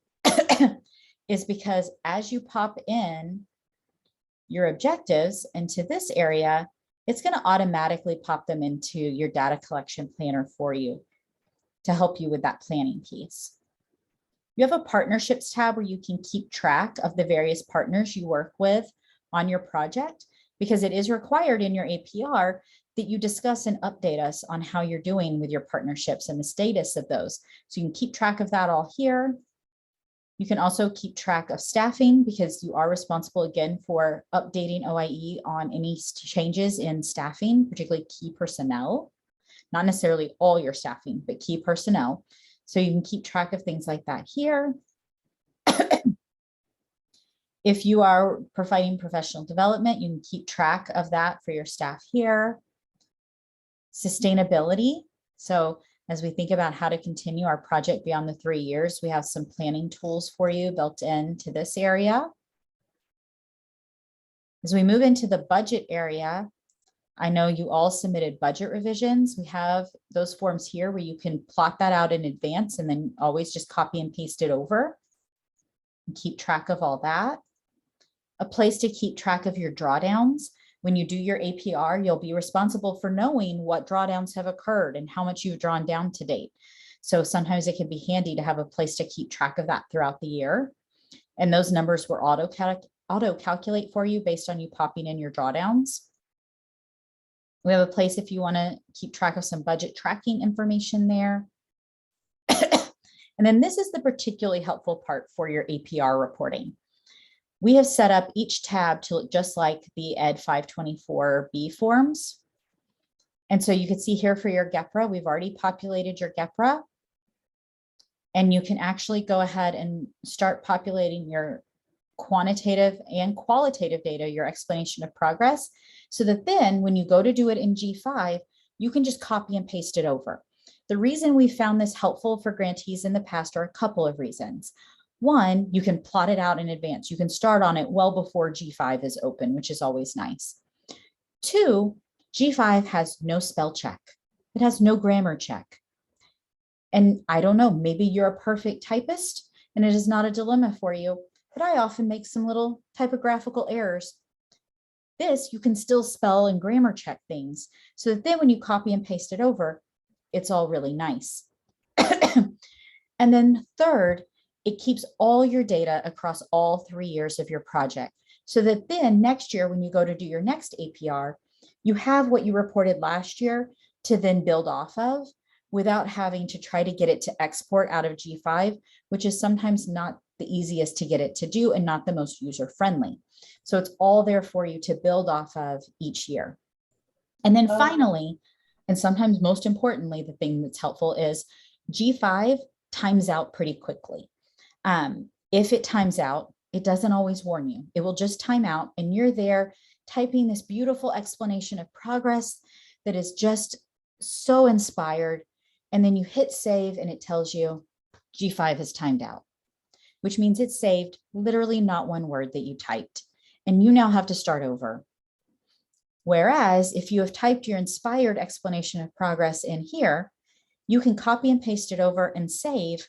is because as you pop in your objectives into this area, it's going to automatically pop them into your data collection planner for you to help you with that planning piece. You have a partnerships tab where you can keep track of the various partners you work with on your project, because it is required in your APR that you discuss and update us on how you're doing with your partnerships and the status of those. So you can keep track of that all here. You can also keep track of staffing because you are responsible again for updating OIE on any changes in staffing, particularly key personnel, not necessarily all your staffing, but key personnel. So you can keep track of things like that here. If you are providing professional development, you can keep track of that for your staff here. Sustainability. So as we think about how to continue our project beyond the 3 years, we have some planning tools for you built into this area. As we move into the budget area, I know you all submitted budget revisions. We have those forms here where you can plot that out in advance and then always just copy and paste it over. And keep track of all that. A place to keep track of your drawdowns. When you do your APR, you'll be responsible for knowing what drawdowns have occurred and how much you've drawn down to date. So sometimes it can be handy to have a place to keep track of that throughout the year. And those numbers will auto-calculate for you based on you popping in your drawdowns. We have a place if you want to keep track of some budget tracking information there. And then this is the particularly helpful part for your APR reporting. We have set up each tab to look just like the Ed 524B forms. And so you can see here for your GAPRA, we've already populated your GAPRA. And you can actually go ahead and start populating your quantitative and qualitative data, your explanation of progress, so that then when you go to do it in G5, you can just copy and paste it over. The reason we found this helpful for grantees in the past are a couple of reasons. One, you can plot it out in advance. You can start on it well before G5 is open, which is always nice. Two, G5 has no spell check. It has no grammar check. And I don't know, maybe you're a perfect typist and it is not a dilemma for you, but I often make some little typographical errors. This, you can still spell and grammar check things so that then when you copy and paste it over, it's all really nice. And then third, it keeps all your data across all 3 years of your project so that then next year, when you go to do your next APR, you have what you reported last year to then build off of without having to try to get it to export out of G5, which is sometimes not the easiest to get it to do and not the most user-friendly. So it's all there for you to build off of each year. And then finally, and sometimes most importantly, the thing that's helpful is G5 times out pretty quickly. If it times out, it doesn't always warn you. It will just time out and you're there typing this beautiful explanation of progress that is just so inspired. And then you hit save and it tells you G5 has timed out, which means it's saved literally not one word that you typed. And you now have to start over. Whereas if you have typed your inspired explanation of progress in here, you can copy and paste it over and save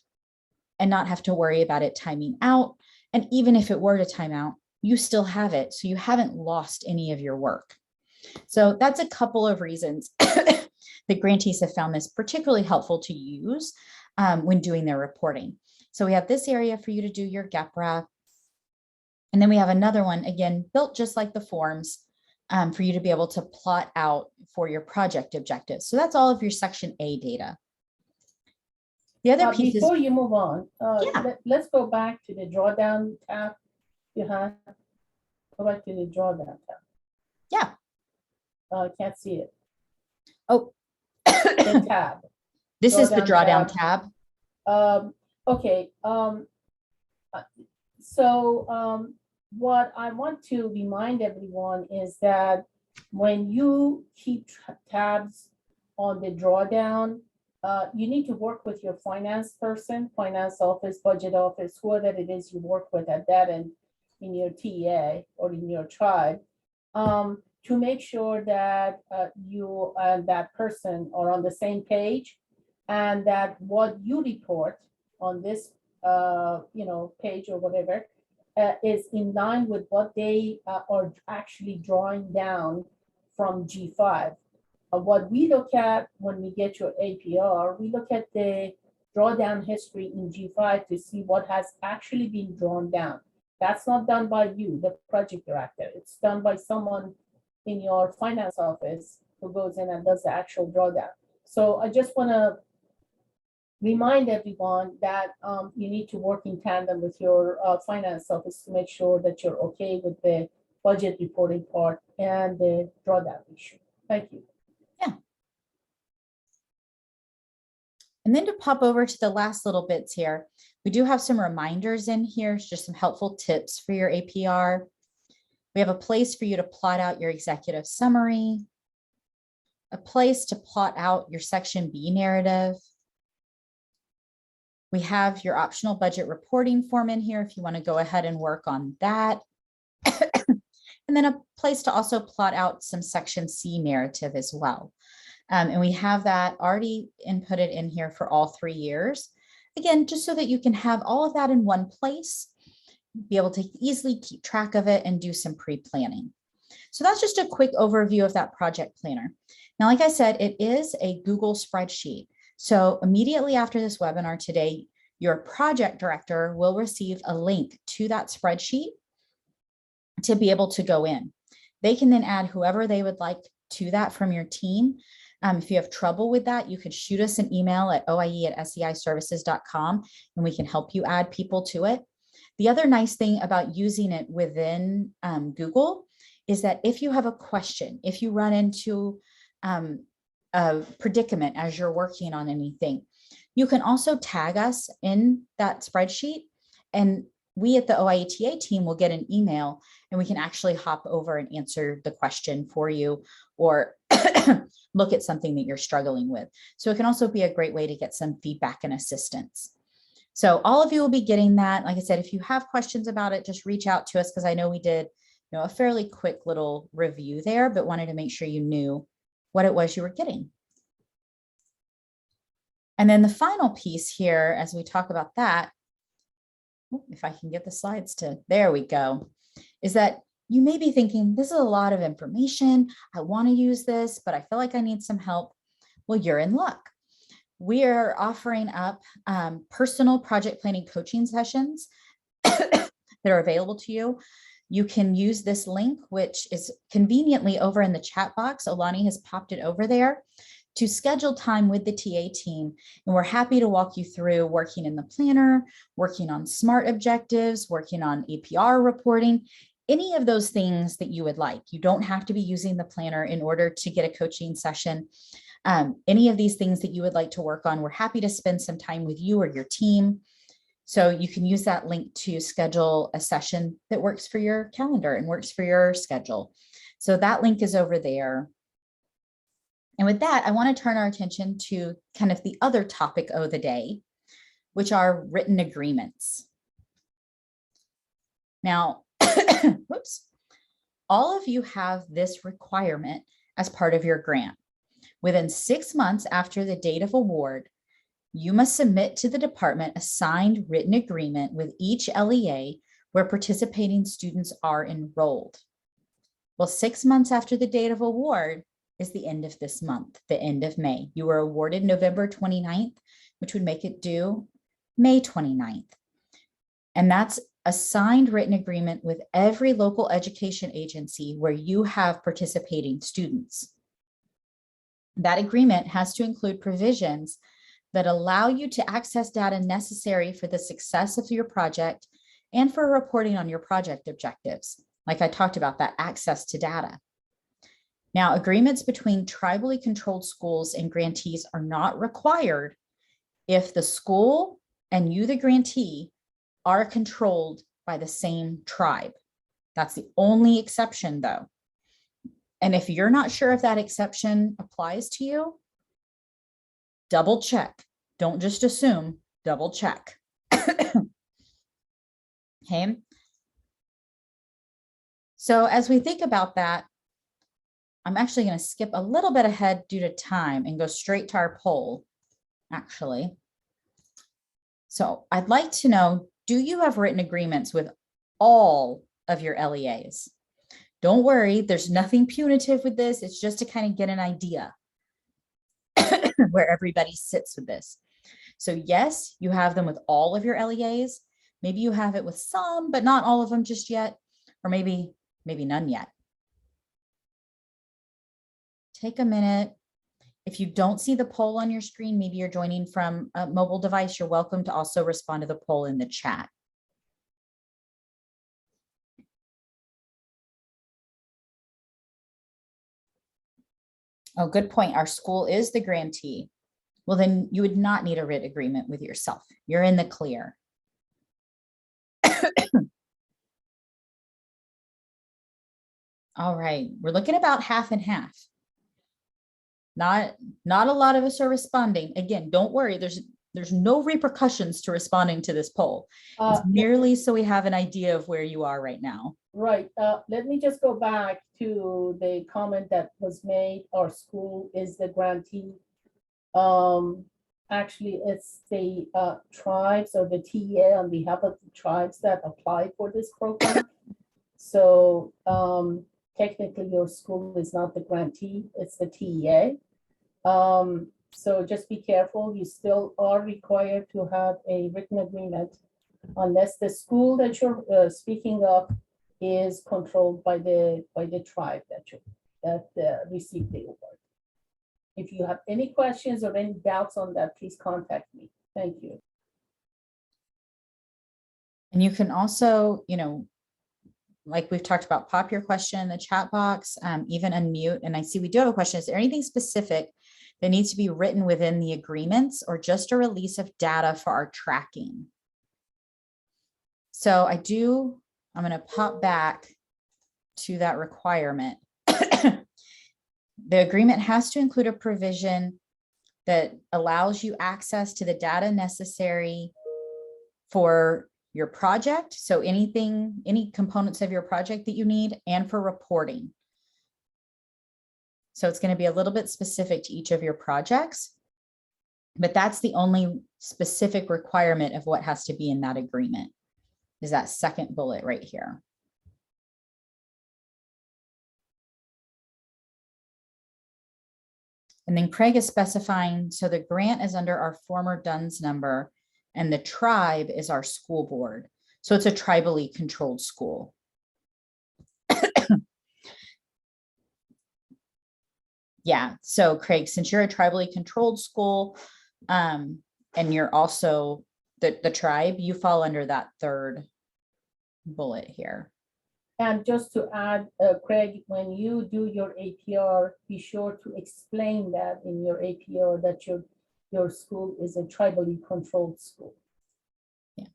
and not have to worry about it timing out. And even if it were to time out, you still have it. So you haven't lost any of your work. So that's a couple of reasons that grantees have found this particularly helpful to use when doing their reporting. So we have this area for you to do your GAPRA. And then we have another one, again, built just like the forms for you to be able to plot out for your project objectives. So that's all of your Section A data. The other piece before is, you move on, yeah. let's go back to the drawdown tab. You have go back to the drawdown tab. Yeah. I can't see it. Oh, The tab. this is the drawdown tab. Okay. So what I want to remind everyone is that when you keep tabs on the drawdown, you need to work with your finance person, finance office, budget office, whoever it is you work with at that end in your TA or in your tribe, to make sure that you and that person are on the same page, and that what you report on this page or whatever is in line with what they are actually drawing down from G5. What we look at when we get your APR, we look at the drawdown history in G5 to see what has actually been drawn down. That's not done by you, the project director. It's done by someone in your finance office who goes in and does the actual drawdown. So I just want to remind everyone that you need to work in tandem with your finance office to make sure that you're okay with the budget reporting part and the drawdown issue. Thank you. And then to pop over to the last little bits here, we do have some reminders in here, just some helpful tips for your APR. We have a place for you to plot out your executive summary, a place to plot out your section B narrative. We have your optional budget reporting form in here if you want to go ahead and work on that. And then a place to also plot out some section C narrative as well. And we have that already inputted in here for all 3 years. Again, just so that you can have all of that in one place, be able to easily keep track of it and do some pre-planning. So that's just a quick overview of that project planner. Now, like I said, it is a Google spreadsheet. So immediately after this webinar today, your project director will receive a link to that spreadsheet to be able to go in. They can then add whoever they would like to that from your team. If you have trouble with that, you could shoot us an email at oie@seiservices.com and we can help you add people to it. The other nice thing about using it within Google is that if you have a question, if you run into a predicament as you're working on anything, you can also tag us in that spreadsheet, and we at the OIETA team will get an email and we can actually hop over and answer the question for you or look at something that you're struggling with. So it can also be a great way to get some feedback and assistance. So all of you will be getting that. Like I said, if you have questions about it, just reach out to us, because I know we did a fairly quick little review there, but wanted to make sure you knew what it was you were getting. And then the final piece here, as we talk about that, if I can get the slides to, there we go, is that you may be thinking, this is a lot of information. I want to use this, but I feel like I need some help. Well, you're in luck. We are offering up personal project planning coaching sessions that are available to you. You can use this link, which is conveniently over in the chat box. Alani has popped it over there, to schedule time with the TA team. And we're happy to walk you through working in the planner, working on SMART objectives, working on APR reporting, any of those things that you would like. You don't have to be using the planner in order to get a coaching session. Any of these things that you would like to work on, we're happy to spend some time with you or your team. So you can use that link to schedule a session that works for your calendar and works for your schedule. So that link is over there. And with that, I want to turn our attention to kind of the other topic of the day, which are written agreements. Now, whoops, all of you have this requirement as part of your grant. Within 6 months after the date of award, you must submit to the department a signed written agreement with each LEA where participating students are enrolled. Well, 6 months after the date of award is the end of this month, the end of May. You were awarded November 29th, which would make it due May 29th. And that's a signed written agreement with every local education agency where you have participating students. That agreement has to include provisions that allow you to access data necessary for the success of your project and for reporting on your project objectives. Like I talked about, that access to data. Now, agreements between tribally controlled schools and grantees are not required if the school and you, the grantee, are controlled by the same tribe. That's the only exception, though. And if you're not sure if that exception applies to you, double check. Don't just assume, double check. Okay. So as we think about that, I'm actually going to skip a little bit ahead due to time and go straight to our poll, actually. So I'd like to know, do you have written agreements with all of your LEAs? Don't worry, there's nothing punitive with this. It's just to kind of get an idea where everybody sits with this. So yes, you have them with all of your LEAs. Maybe you have it with some, but not all of them just yet, or maybe none yet. Take a minute. If you don't see the poll on your screen, maybe you're joining from a mobile device, you're welcome to also respond to the poll in the chat. Oh, good point. Our school is the grantee. Well, then you would not need a written agreement with yourself. You're in the clear. All right, we're looking about half and half. Not a lot of us are responding. Again, don't worry, there's no repercussions to responding to this poll. It's merely so we have an idea of where you are right now. Right. Let me just go back to the comment that was made. Our school is the grantee. Actually, it's the tribes or the TEA on behalf of the tribes that apply for this program. So technically, your school is not the grantee, it's the TEA. So just be careful. You still are required to have a written agreement unless the school that you're speaking of is controlled by the tribe that received the award. If you have any questions or any doubts on that, please contact me. Thank you. And you can also, like we've talked about, pop your question in the chat box, even unmute. And I see we do have a question. Is there anything specific that needs to be written within the agreements or just a release of data for our tracking? So I'm going to pop back to that requirement. The agreement has to include a provision that allows you access to the data necessary for your project. So any components of your project that you need, and for reporting. So it's going to be a little bit specific to each of your projects, but that's the only specific requirement of what has to be in that agreement, is that second bullet right here. And then Craig is specifying, so the grant is under our former DUNS number and the tribe is our school board. So it's a tribally controlled school. Yeah, so Craig, since you're a tribally controlled school, and you're also the tribe, you fall under that third bullet here. And just to add, Craig, when you do your APR, be sure to explain that in your APR that your school is a tribally controlled school. Yeah.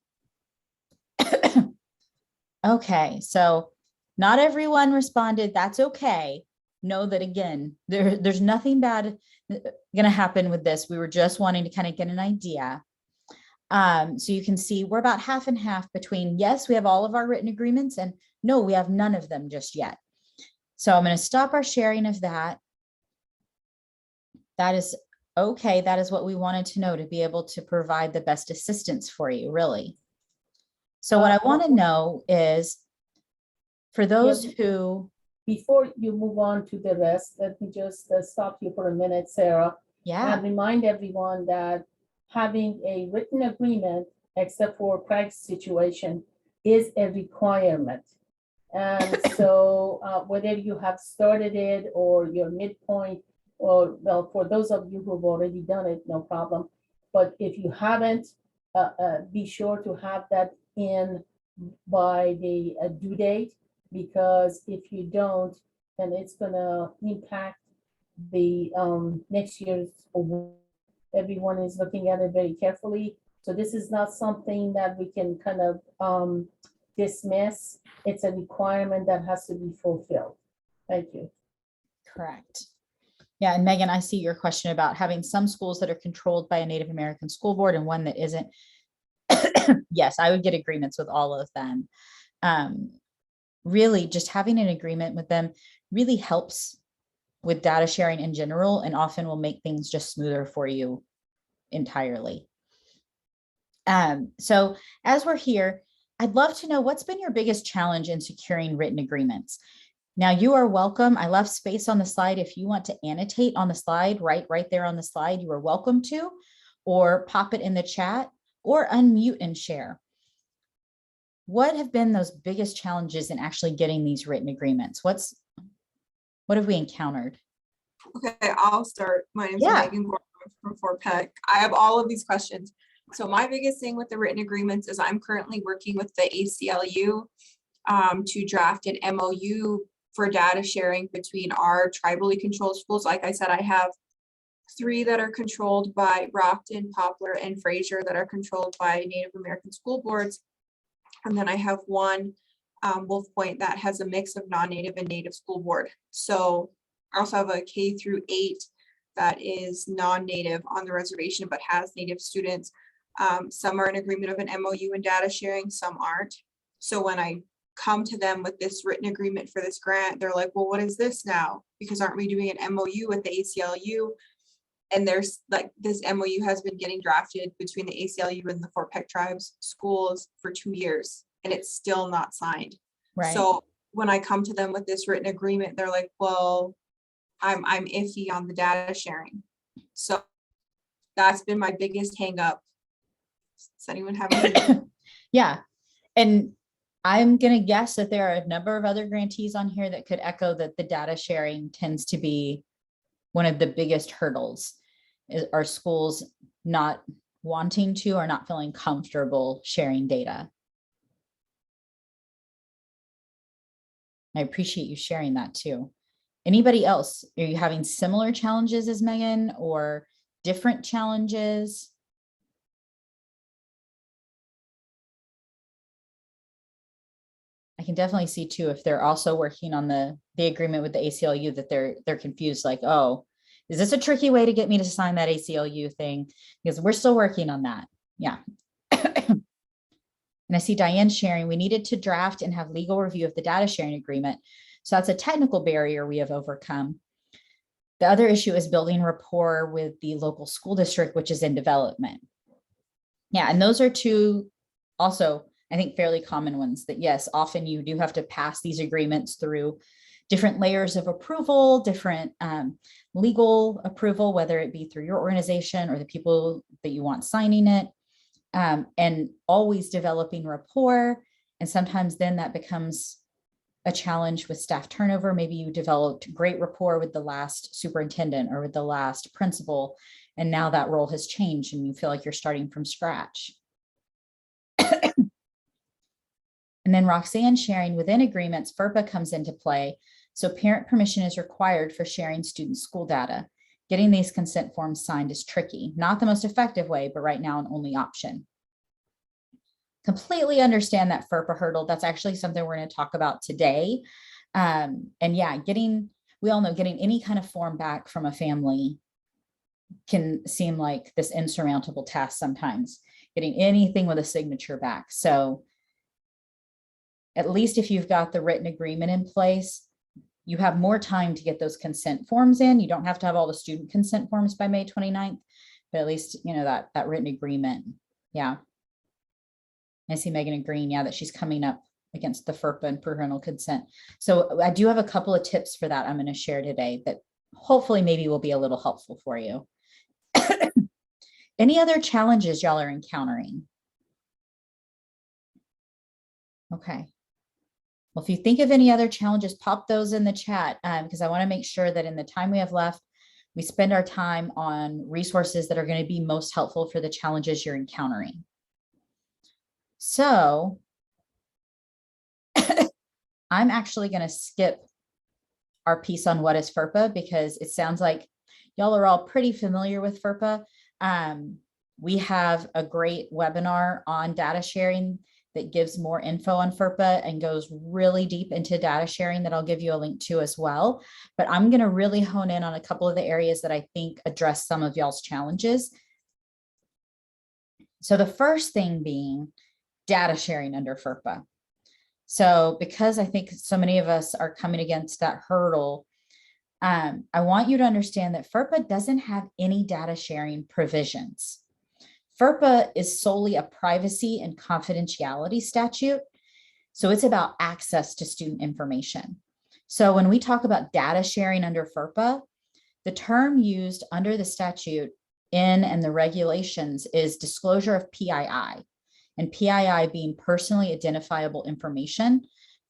Okay, so not everyone responded. That's okay. Know that, again, there's nothing bad going to happen with this. We were just wanting to kind of get an idea. So you can see we're about half and half between, yes, we have all of our written agreements, and no, we have none of them just yet. So I'm going to stop our sharing of that. That is okay. That is what we wanted to know, to be able to provide the best assistance for you, really. So what I want to know is, for those who... Before you move on to the rest, let me just stop you for a minute, Sarah. Yeah. And remind everyone that having a written agreement, except for Craig's situation, is a requirement. And so whether you have started it or your midpoint, or, well, for those of you who have already done it, no problem. But if you haven't, be sure to have that in by the due date, because if you don't, then it's gonna impact the next year's award. Everyone is looking at it very carefully. So this is not something that we can kind of dismiss. It's a requirement that has to be fulfilled. Thank you. Correct. Yeah, and Megan, I see your question about having some schools that are controlled by a Native American school board and one that isn't. Yes, I would get agreements with all of them. Really, just having an agreement with them really helps with data sharing in general, and often will make things just smoother for you entirely. So as we're here, I'd love to know what's been your biggest challenge in securing written agreements. Now you are welcome. I left space on the slide. If you want to annotate on the slide, right there on the slide, you are welcome to, or pop it in the chat or unmute and share. What have been those biggest challenges in actually getting these written agreements? What have we encountered? Okay, I'll start. My name is Yeah. Megan Gordon from Fort Peck. I have all of these questions. So my biggest thing with the written agreements is I'm currently working with the ACLU to draft an MOU for data sharing between our tribally controlled schools. Like I said, I have 3 that are controlled by Brockton, Poplar, and Fraser that are controlled by Native American school boards. And then I have 1, Wolf Point, that has a mix of non-Native and Native school board. So I also have a K through 8 that is non-Native on the reservation, but has Native students. Some are in agreement of an MOU and data sharing, some aren't. So when I come to them with this written agreement for this grant, they're like, well, what is this now? Because aren't we doing an MOU with the ACLU? And there's like, this MOU has been getting drafted between the ACLU and the Fort Peck tribes schools for 2 years, and it's still not signed. Right. So when I come to them with this written agreement, they're like, well, I'm iffy on the data sharing. So that's been my biggest hang up. Does anyone have any? Yeah. And I'm going to guess that there are a number of other grantees on here that could echo that the data sharing tends to be one of the biggest hurdles. Are schools not wanting to or not feeling comfortable sharing data? I appreciate you sharing that too. Anybody else? Are you having similar challenges as Megan or different challenges? I can definitely see too, if they're also working on the agreement with the ACLU, that they're confused, like, oh, is this a tricky way to get me to sign that ACLU thing? Because we're still working on that. Yeah. And I see Diane sharing, we needed to draft and have legal review of the data sharing agreement. So that's a technical barrier we have overcome. The other issue is building rapport with the local school district, which is in development. Yeah, and those are 2 also, I think, fairly common ones that, yes, often you do have to pass these agreements through different layers of approval, different legal approval, whether it be through your organization or the people that you want signing it, and always developing rapport. And sometimes then that becomes a challenge with staff turnover. Maybe you developed great rapport with the last superintendent or with the last principal, and now that role has changed and you feel like you're starting from scratch. And then Roxanne sharing, within agreements, FERPA comes into play. So parent permission is required for sharing student school data. Getting these consent forms signed is tricky, not the most effective way, but right now an only option. Completely understand that FERPA hurdle. That's actually something we're going to talk about today. And yeah, we all know getting any kind of form back from a family can seem like this insurmountable task sometimes, getting anything with a signature back. So at least if you've got the written agreement in place, you have more time to get those consent forms in. You don't have to have all the student consent forms by May 29th, but at least, you know, that written agreement. Yeah. I see Megan agreeing, yeah, that she's coming up against the FERPA and parental consent. So I do have a couple of tips for that I'm going to share today that hopefully maybe will be a little helpful for you. Any other challenges y'all are encountering? Okay. Well, if you think of any other challenges, pop those in the chat, because I want to make sure that in the time we have left, we spend our time on resources that are going to be most helpful for the challenges you're encountering. So I'm actually going to skip our piece on what is FERPA, because it sounds like y'all are all pretty familiar with FERPA. We have a great webinar on data sharing that gives more info on FERPA and goes really deep into data sharing that I'll give you a link to as well. But I'm going to really hone in on a couple of the areas that I think address some of y'all's challenges. So the first thing being data sharing under FERPA. So because I think so many of us are coming against that hurdle, I want you to understand that FERPA doesn't have any data sharing provisions. FERPA is solely a privacy and confidentiality statute. So it's about access to student information. So when we talk about data sharing under FERPA, the term used under the statute and the regulations is disclosure of PII, and PII being personally identifiable information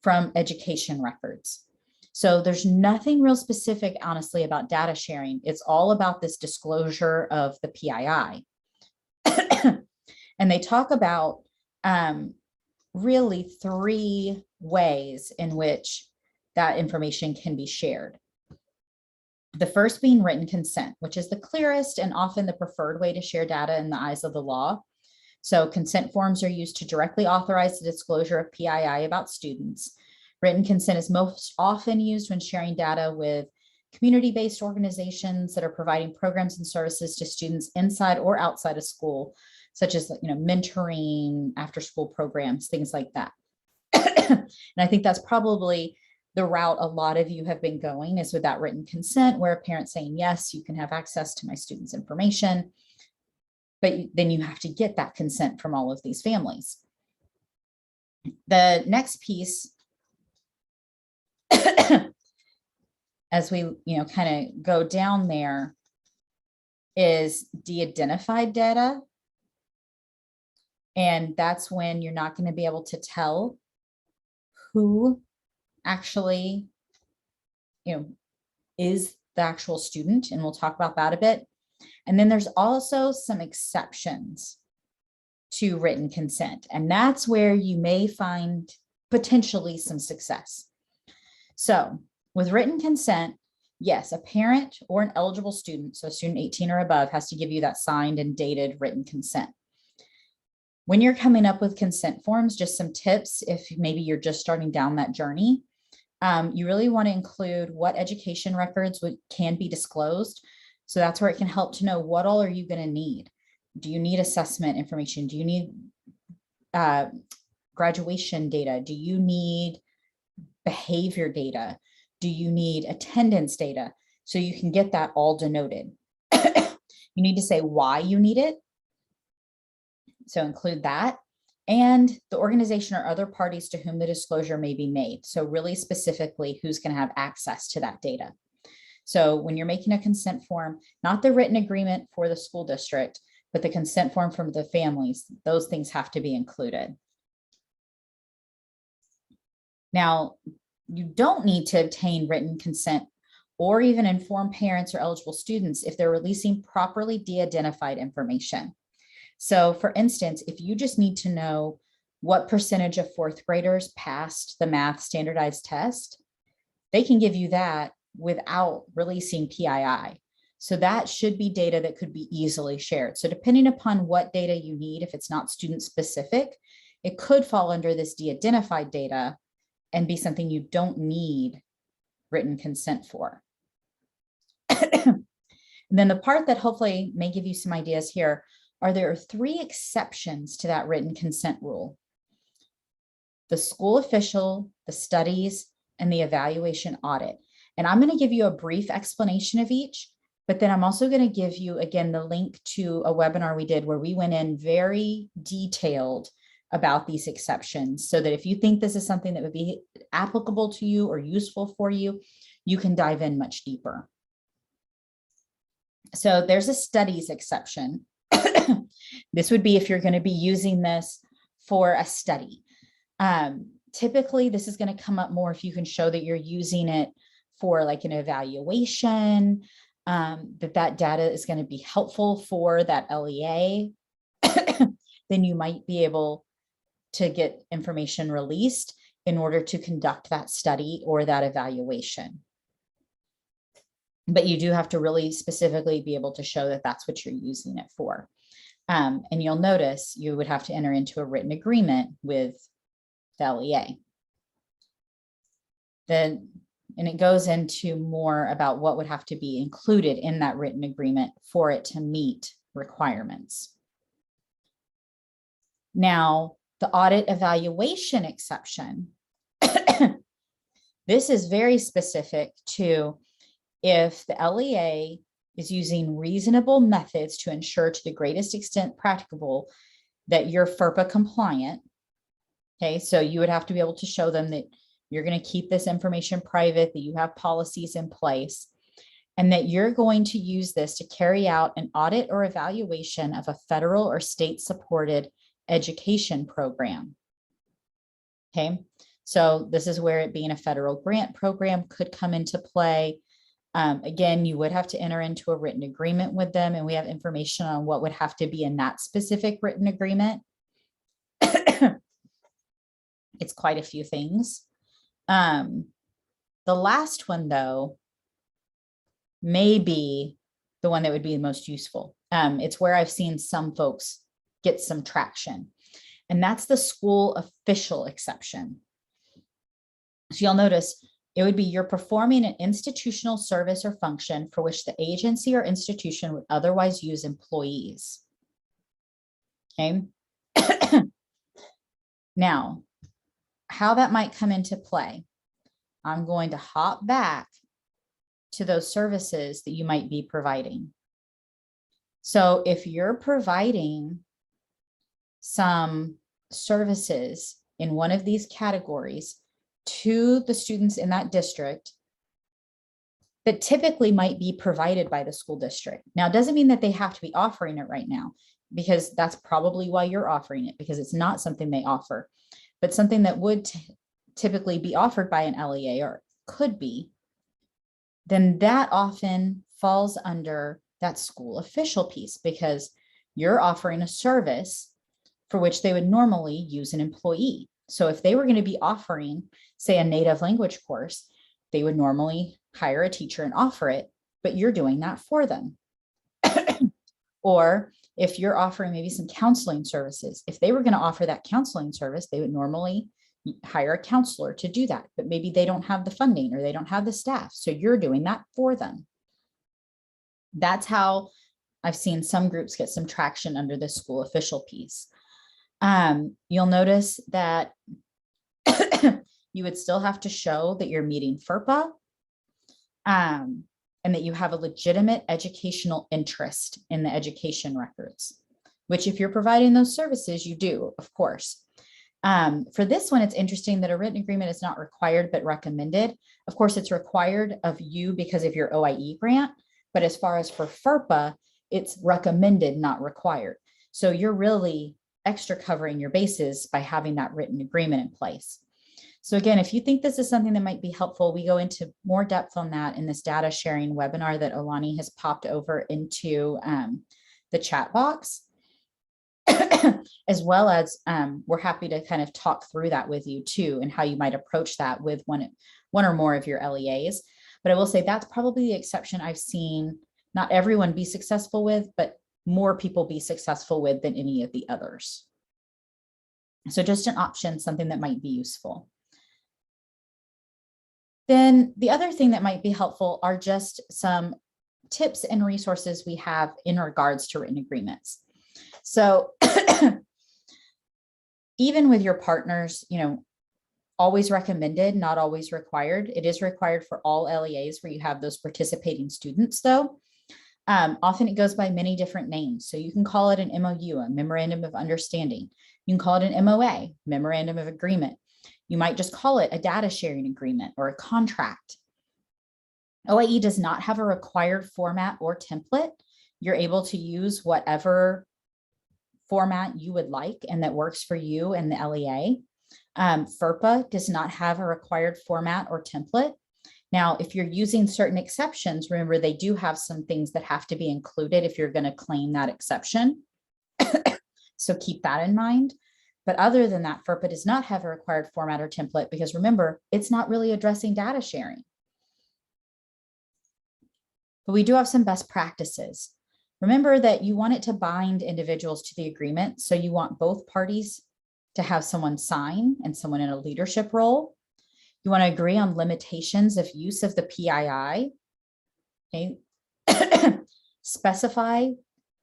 from education records. So there's nothing real specific, honestly, about data sharing. It's all about this disclosure of the PII. And they talk about really 3 ways in which that information can be shared. The first being written consent, which is the clearest and often the preferred way to share data in the eyes of the law. So consent forms are used to directly authorize the disclosure of PII about students. Written consent is most often used when sharing data with community-based organizations that are providing programs and services to students inside or outside of school, such as mentoring, after-school programs, things like that. And I think that's probably the route a lot of you have been going, is with that written consent, where a parent saying, yes, you can have access to my student's information, but then you have to get that consent from all of these families. The next piece, as we kind of go down there, is de-identified data. And that's when you're not going to be able to tell who actually is the actual student, and we'll talk about that a bit. And then there's also some exceptions to written consent, and that's where you may find potentially some success. So with written consent, yes, a parent or an eligible student, so a student 18 or above, has to give you that signed and dated written consent. When you're coming up with consent forms, just some tips if maybe you're just starting down that journey. You really want to include what education records can be disclosed. So that's where it can help to know what all are you going to need. Do you need assessment information? Do you need graduation data? Do you need behavior data? Do you need attendance data? So you can get that all denoted. You need to say why you need it. So include that, and the organization or other parties to whom the disclosure may be made. So really specifically, who's going to have access to that data. So when you're making a consent form, not the written agreement for the school district, but the consent form from the families, those things have to be included. Now, you don't need to obtain written consent or even inform parents or eligible students if they're releasing properly de-identified information. So for instance, if you just need to know what percentage of 4th graders passed the math standardized test, they can give you that without releasing PII. So that should be data that could be easily shared. So depending upon what data you need, if it's not student specific, it could fall under this de-identified data and be something you don't need written consent for. And then the part that hopefully may give you some ideas here are there are 3 exceptions to that written consent rule: the school official, the studies, and the evaluation audit. And I'm going to give you a brief explanation of each, but then I'm also going to give you, again, the link to a webinar we did where we went in very detailed about these exceptions, so that if you think this is something that would be applicable to you or useful for you, you can dive in much deeper. So there's a studies exception. This would be if you're going to be using this for a study. Typically, this is going to come up more if you can show that you're using it for like an evaluation, that data is going to be helpful for that LEA. Then you might be able to get information released in order to conduct that study or that evaluation. But you do have to really specifically be able to show that that's what you're using it for. And you'll notice you would have to enter into a written agreement with the LEA. And it goes into more about what would have to be included in that written agreement for it to meet requirements. Now, the audit evaluation exception, this is very specific to if the LEA is using reasonable methods to ensure to the greatest extent practicable that you're FERPA compliant. Okay, so you would have to be able to show them that you're going to keep this information private, that you have policies in place, and that you're going to use this to carry out an audit or evaluation of a federal or state supported education program. Okay, so this is where it being a federal grant program could come into play. Again, you would have to enter into a written agreement with them, and we have information on what would have to be in that specific written agreement. It's quite a few things. The last one, though, may be the one that would be the most useful. It's where I've seen some folks get some traction, and that's the school official exception. So you'll notice it would be you're performing an institutional service or function for which the agency or institution would otherwise use employees. Okay. Now, how that might come into play, I'm going to hop back to those services that you might be providing. So if you're providing some services in one of these categories to the students in that district that typically might be provided by the school district. Now, it doesn't mean that they have to be offering it right now, because that's probably why you're offering it, because it's not something they offer, but something that would typically be offered by an LEA, or could be, then that often falls under that school official piece, because you're offering a service for which they would normally use an employee. So if they were going to be offering, say, a native language course, they would normally hire a teacher and offer it, but you're doing that for them. Or if you're offering maybe some counseling services, if they were going to offer that counseling service, they would normally hire a counselor to do that, but maybe they don't have the funding or they don't have the staff. So you're doing that for them. That's how I've seen some groups get some traction under the school official piece. You'll notice that you would still have to show that you're meeting FERPA, and that you have a legitimate educational interest in the education records, which if you're providing those services, you do, of course. For this one, it's interesting that a written agreement is not required, but recommended. Of course, it's required of you because of your OIE grant, but as far as for FERPA, it's recommended, not required. So you're really extra covering your bases by having that written agreement in place. So again, if you think this is something that might be helpful, we go into more depth on that in this data sharing webinar that Olani has popped over into the chat box, as well as we're happy to kind of talk through that with you too, and how you might approach that with one or more of your LEAs. But I will say that's probably the exception I've seen not everyone be successful with, but more people be successful with than any of the others. So just an option, something that might be useful. Then the other thing that might be helpful are just some tips and resources we have in regards to written agreements. So even with your partners, always recommended, not always required. It is required for all LEAs where you have those participating students though. Often it goes by many different names. So you can call it an MOU, a memorandum of understanding. You can call it an MOA, memorandum of agreement. You might just call it a data sharing agreement or a contract. OIE does not have a required format or template. You're able to use whatever format you would like and that works for you and the LEA. FERPA does not have a required format or template. Now, if you're using certain exceptions, remember they do have some things that have to be included if you're going to claim that exception. So keep that in mind. But other than that, FERPA does not have a required format or template because remember, it's not really addressing data sharing. But we do have some best practices. Remember that you want it to bind individuals to the agreement. So you want both parties to have someone sign and someone in a leadership role. You want to agree on limitations of use of the PII. Okay. Specify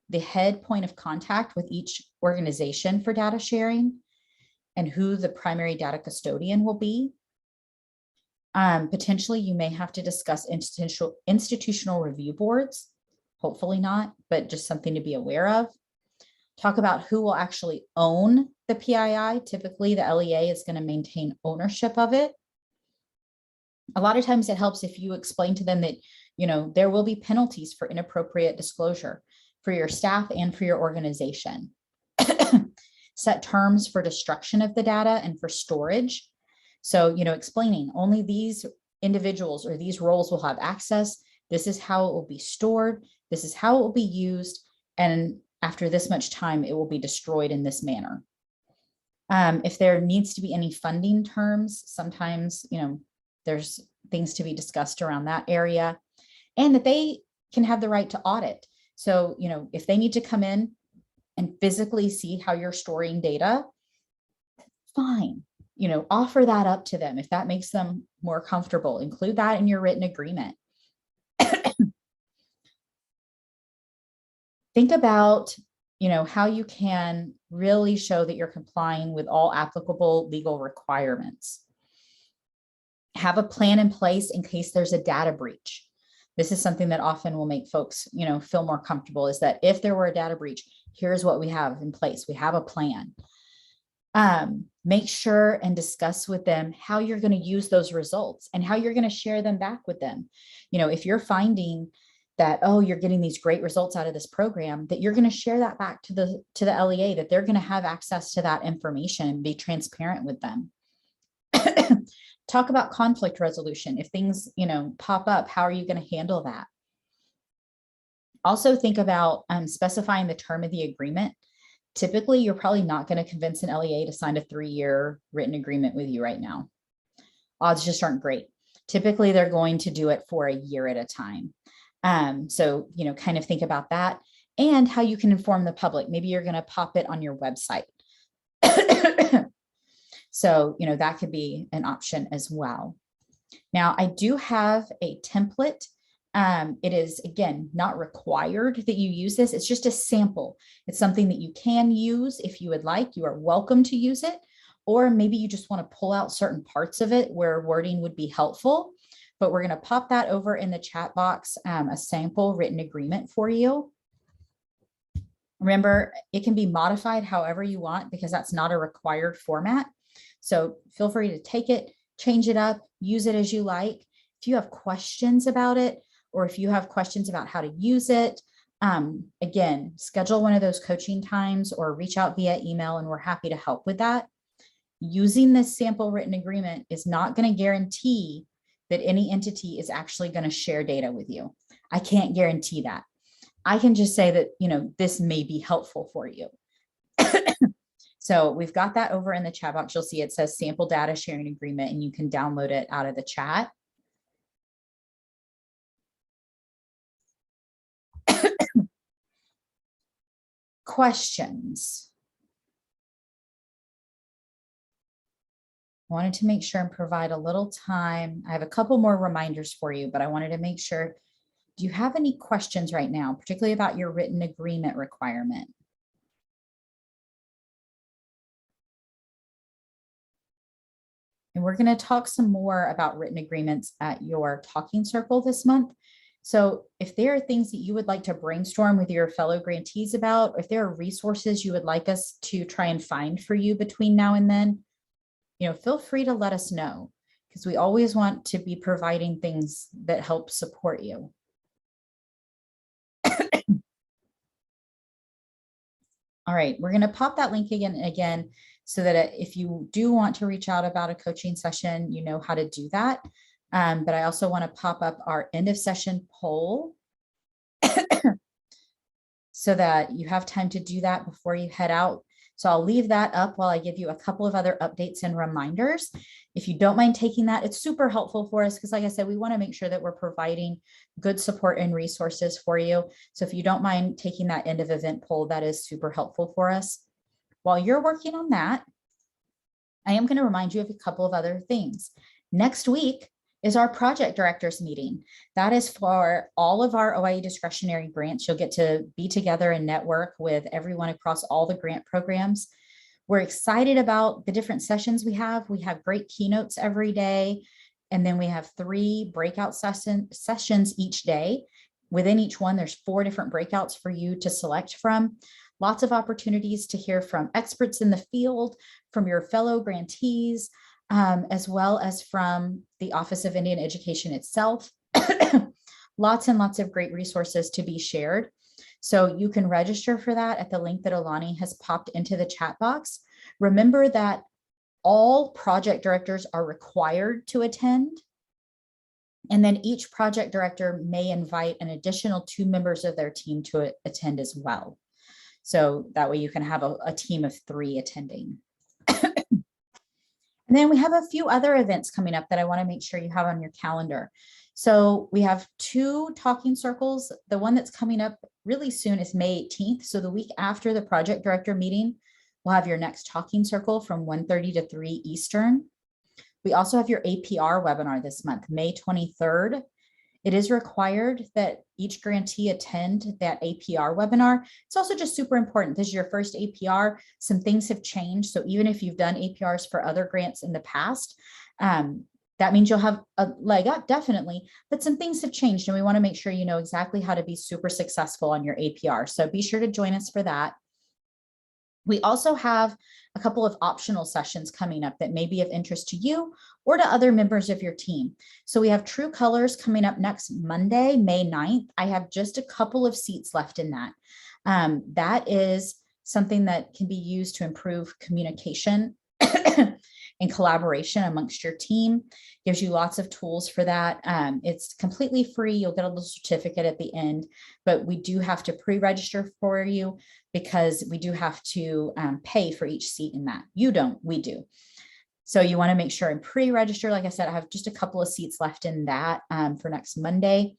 the head point of contact with each organization for data sharing and who the primary data custodian will be. Potentially, you may have to discuss institutional review boards. Hopefully not, but just something to be aware of. Talk about who will actually own the PII. Typically, the LEA is going to maintain ownership of it. A lot of times it helps if you explain to them that, there will be penalties for inappropriate disclosure for your staff and for your organization. Set terms for destruction of the data and for storage. So, explaining only these individuals or these roles will have access. This is how it will be stored. This is how it will be used. And after this much time, it will be destroyed in this manner. If there needs to be any funding terms, sometimes, there's things to be discussed around that area, and that they can have the right to audit. So, if they need to come in and physically see how you're storing data, fine. Offer that up to them if that makes them more comfortable. Include that in your written agreement. Think about, how you can really show that you're complying with all applicable legal requirements. Have a plan in place in case there's a data breach. This is something that often will make folks, feel more comfortable, is that if there were a data breach, here's what we have in place. We have a plan. Make sure and discuss with them how you're going to use those results and how you're going to share them back with them. If you're finding that, oh, you're getting these great results out of this program, that you're going to share that back to the LEA, that they're going to have access to that information and be transparent with them. Talk about conflict resolution. If things, pop up, how are you going to handle that? Also think about specifying the term of the agreement. Typically, you're probably not going to convince an LEA to sign a 3-year written agreement with you right now. Odds just aren't great. Typically, they're going to do it for a year at a time. So, kind of think about that and how you can inform the public. Maybe you're going to pop it on your website. So, that could be an option as well. Now, I do have a template. It is, again, not required that you use this. It's just a sample. It's something that you can use if you would like. You are welcome to use it. Or maybe you just want to pull out certain parts of it where wording would be helpful. But we're going to pop that over in the chat box, a sample written agreement for you. Remember, it can be modified however you want because that's not a required format. So feel free to take it, change it up, use it as you like. If you have questions about it, or if you have questions about how to use it, again, schedule one of those coaching times or reach out via email and we're happy to help with that. Using this sample written agreement is not going to guarantee that any entity is actually going to share data with you. I can't guarantee that. I can just say that, this may be helpful for you. So we've got that over in the chat box. You'll see it says sample data sharing agreement and you can download it out of the chat. Questions? I wanted to make sure and provide a little time. I have a couple more reminders for you, but I wanted to make sure. Do you have any questions right now, particularly about your written agreement requirement? And we're going to talk some more about written agreements at your talking circle this month. So if there are things that you would like to brainstorm with your fellow grantees about, or if there are resources you would like us to try and find for you between now and then, feel free to let us know, because we always want to be providing things that help support you. All right, we're going to pop that link again, so that if you do want to reach out about a coaching session, you know how to do that. But I also want to pop up our end of session poll so that you have time to do that before you head out. So I'll leave that up while I give you a couple of other updates and reminders. If you don't mind taking that, it's super helpful for us because like I said, we want to make sure that we're providing good support and resources for you. So if you don't mind taking that end of event poll, that is super helpful for us. While you're working on that, I am going to remind you of a couple of other things. Next week is our project directors meeting. That is for all of our OIE discretionary grants. You'll get to be together and network with everyone across all the grant programs. We're excited about the different sessions we have. We have great keynotes every day. And then we have 3 breakout sessions each day. Within each one, there's 4 different breakouts for you to select from. Lots of opportunities to hear from experts in the field, from your fellow grantees, as well as from the Office of Indian Education itself. Lots and lots of great resources to be shared. So you can register for that at the link that Alani has popped into the chat box. Remember that all project directors are required to attend. And then each project director may invite an additional 2 members of their team to attend as well. So that way you can have a team of 3 attending. And then we have a few other events coming up that I want to make sure you have on your calendar. So we have 2 talking circles. The one that's coming up really soon is May 18th. So the week after the project director meeting, we'll have your next talking circle from 1:30 to 3 Eastern. We also have your APR webinar this month, May 23rd. It is required that each grantee attend that APR webinar. It's also just super important. This is your first APR. Some things have changed. So even if you've done APRs for other grants in the past, that means you'll have a leg up, definitely, but some things have changed and we want to make sure you know exactly how to be super successful on your APR. So be sure to join us for that. We also have a couple of optional sessions coming up that may be of interest to you or to other members of your team. So we have True Colors coming up next Monday, May 9th. I have just a couple of seats left in that. That is something that can be used to improve communication and collaboration amongst your team. Gives you lots of tools for that. It's completely free. You'll get a little certificate at the end, but we do have to pre-register for you because we do have to pay for each seat in that. You don't, we do. So you want to make sure and pre-register. Like I said, I have just a couple of seats left in that for next Monday.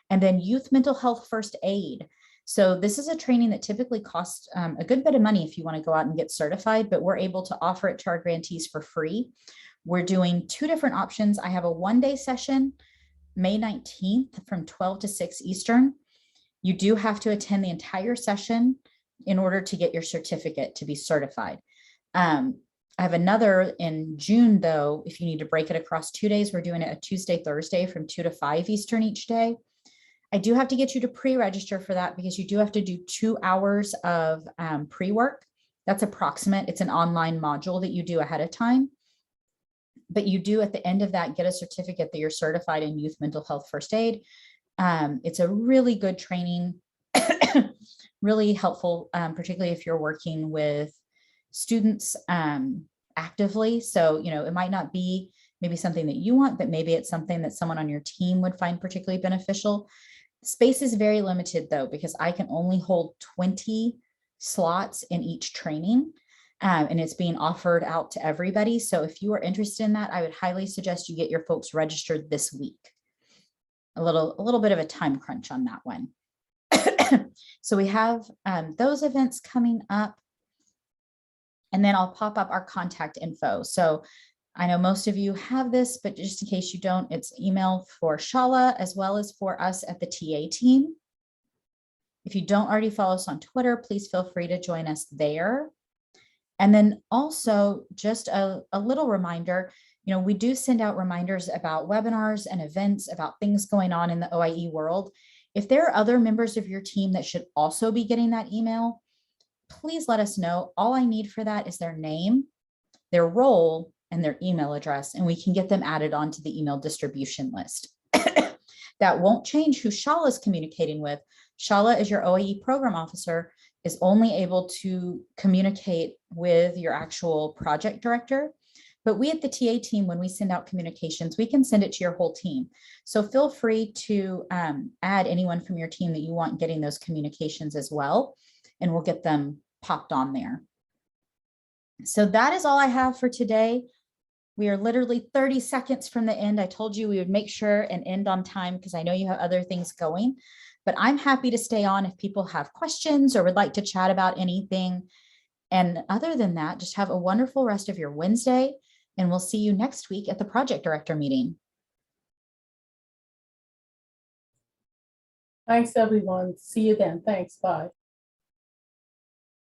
And then Youth Mental Health First Aid. So this is a training that typically costs a good bit of money if you want to go out and get certified, but we're able to offer it to our grantees for free. We're doing 2 different options. I have a 1-day session, May 19th from 12 to 6 Eastern. You do have to attend the entire session in order to get your certificate to be certified. I have another in June though, if you need to break it across 2 days, we're doing it a Tuesday, Thursday from 2 to 5 Eastern each day. I do have to get you to pre-register for that because you do have to do 2 hours of pre-work. That's approximate. It's an online module that you do ahead of time. But you do at the end of that get a certificate that you're certified in Youth Mental Health First Aid. It's a really good training, really helpful, particularly if you're working with students actively. So, you know, it might not be maybe something that you want, but maybe it's something that someone on your team would find particularly beneficial. Space is very limited though, because I can only hold 20 slots in each training and it's being offered out to everybody. So if you are interested in that, I would highly suggest you get your folks registered this week. A little bit of a time crunch on that one. So we have those events coming up and then I'll pop up our contact info. So I know most of you have this, but just in case you don't, it's email for Shala as well as for us at the TA team. If you don't already follow us on Twitter, please feel free to join us there. And then also just a little reminder, you know, we do send out reminders about webinars and events about things going on in the OIE world. If there are other members of your team that should also be getting that email, please let us know. All I need for that is their name, their role, and their email address, and we can get them added onto the email distribution list. That won't change who Shala is communicating with. Shala, as your OIE program officer, is only able to communicate with your actual project director. But we at the TA team, when we send out communications, we can send it to your whole team. So feel free to add anyone from your team that you want getting those communications as well, and we'll get them popped on there. So that is all I have for today. We are literally 30 seconds from the end. I told you we would make sure and end on time because I know you have other things going, but I'm happy to stay on if people have questions or would like to chat about anything. And other than that, just have a wonderful rest of your Wednesday, and we'll see you next week at the project director meeting. Thanks, everyone. See you then. Thanks. Bye.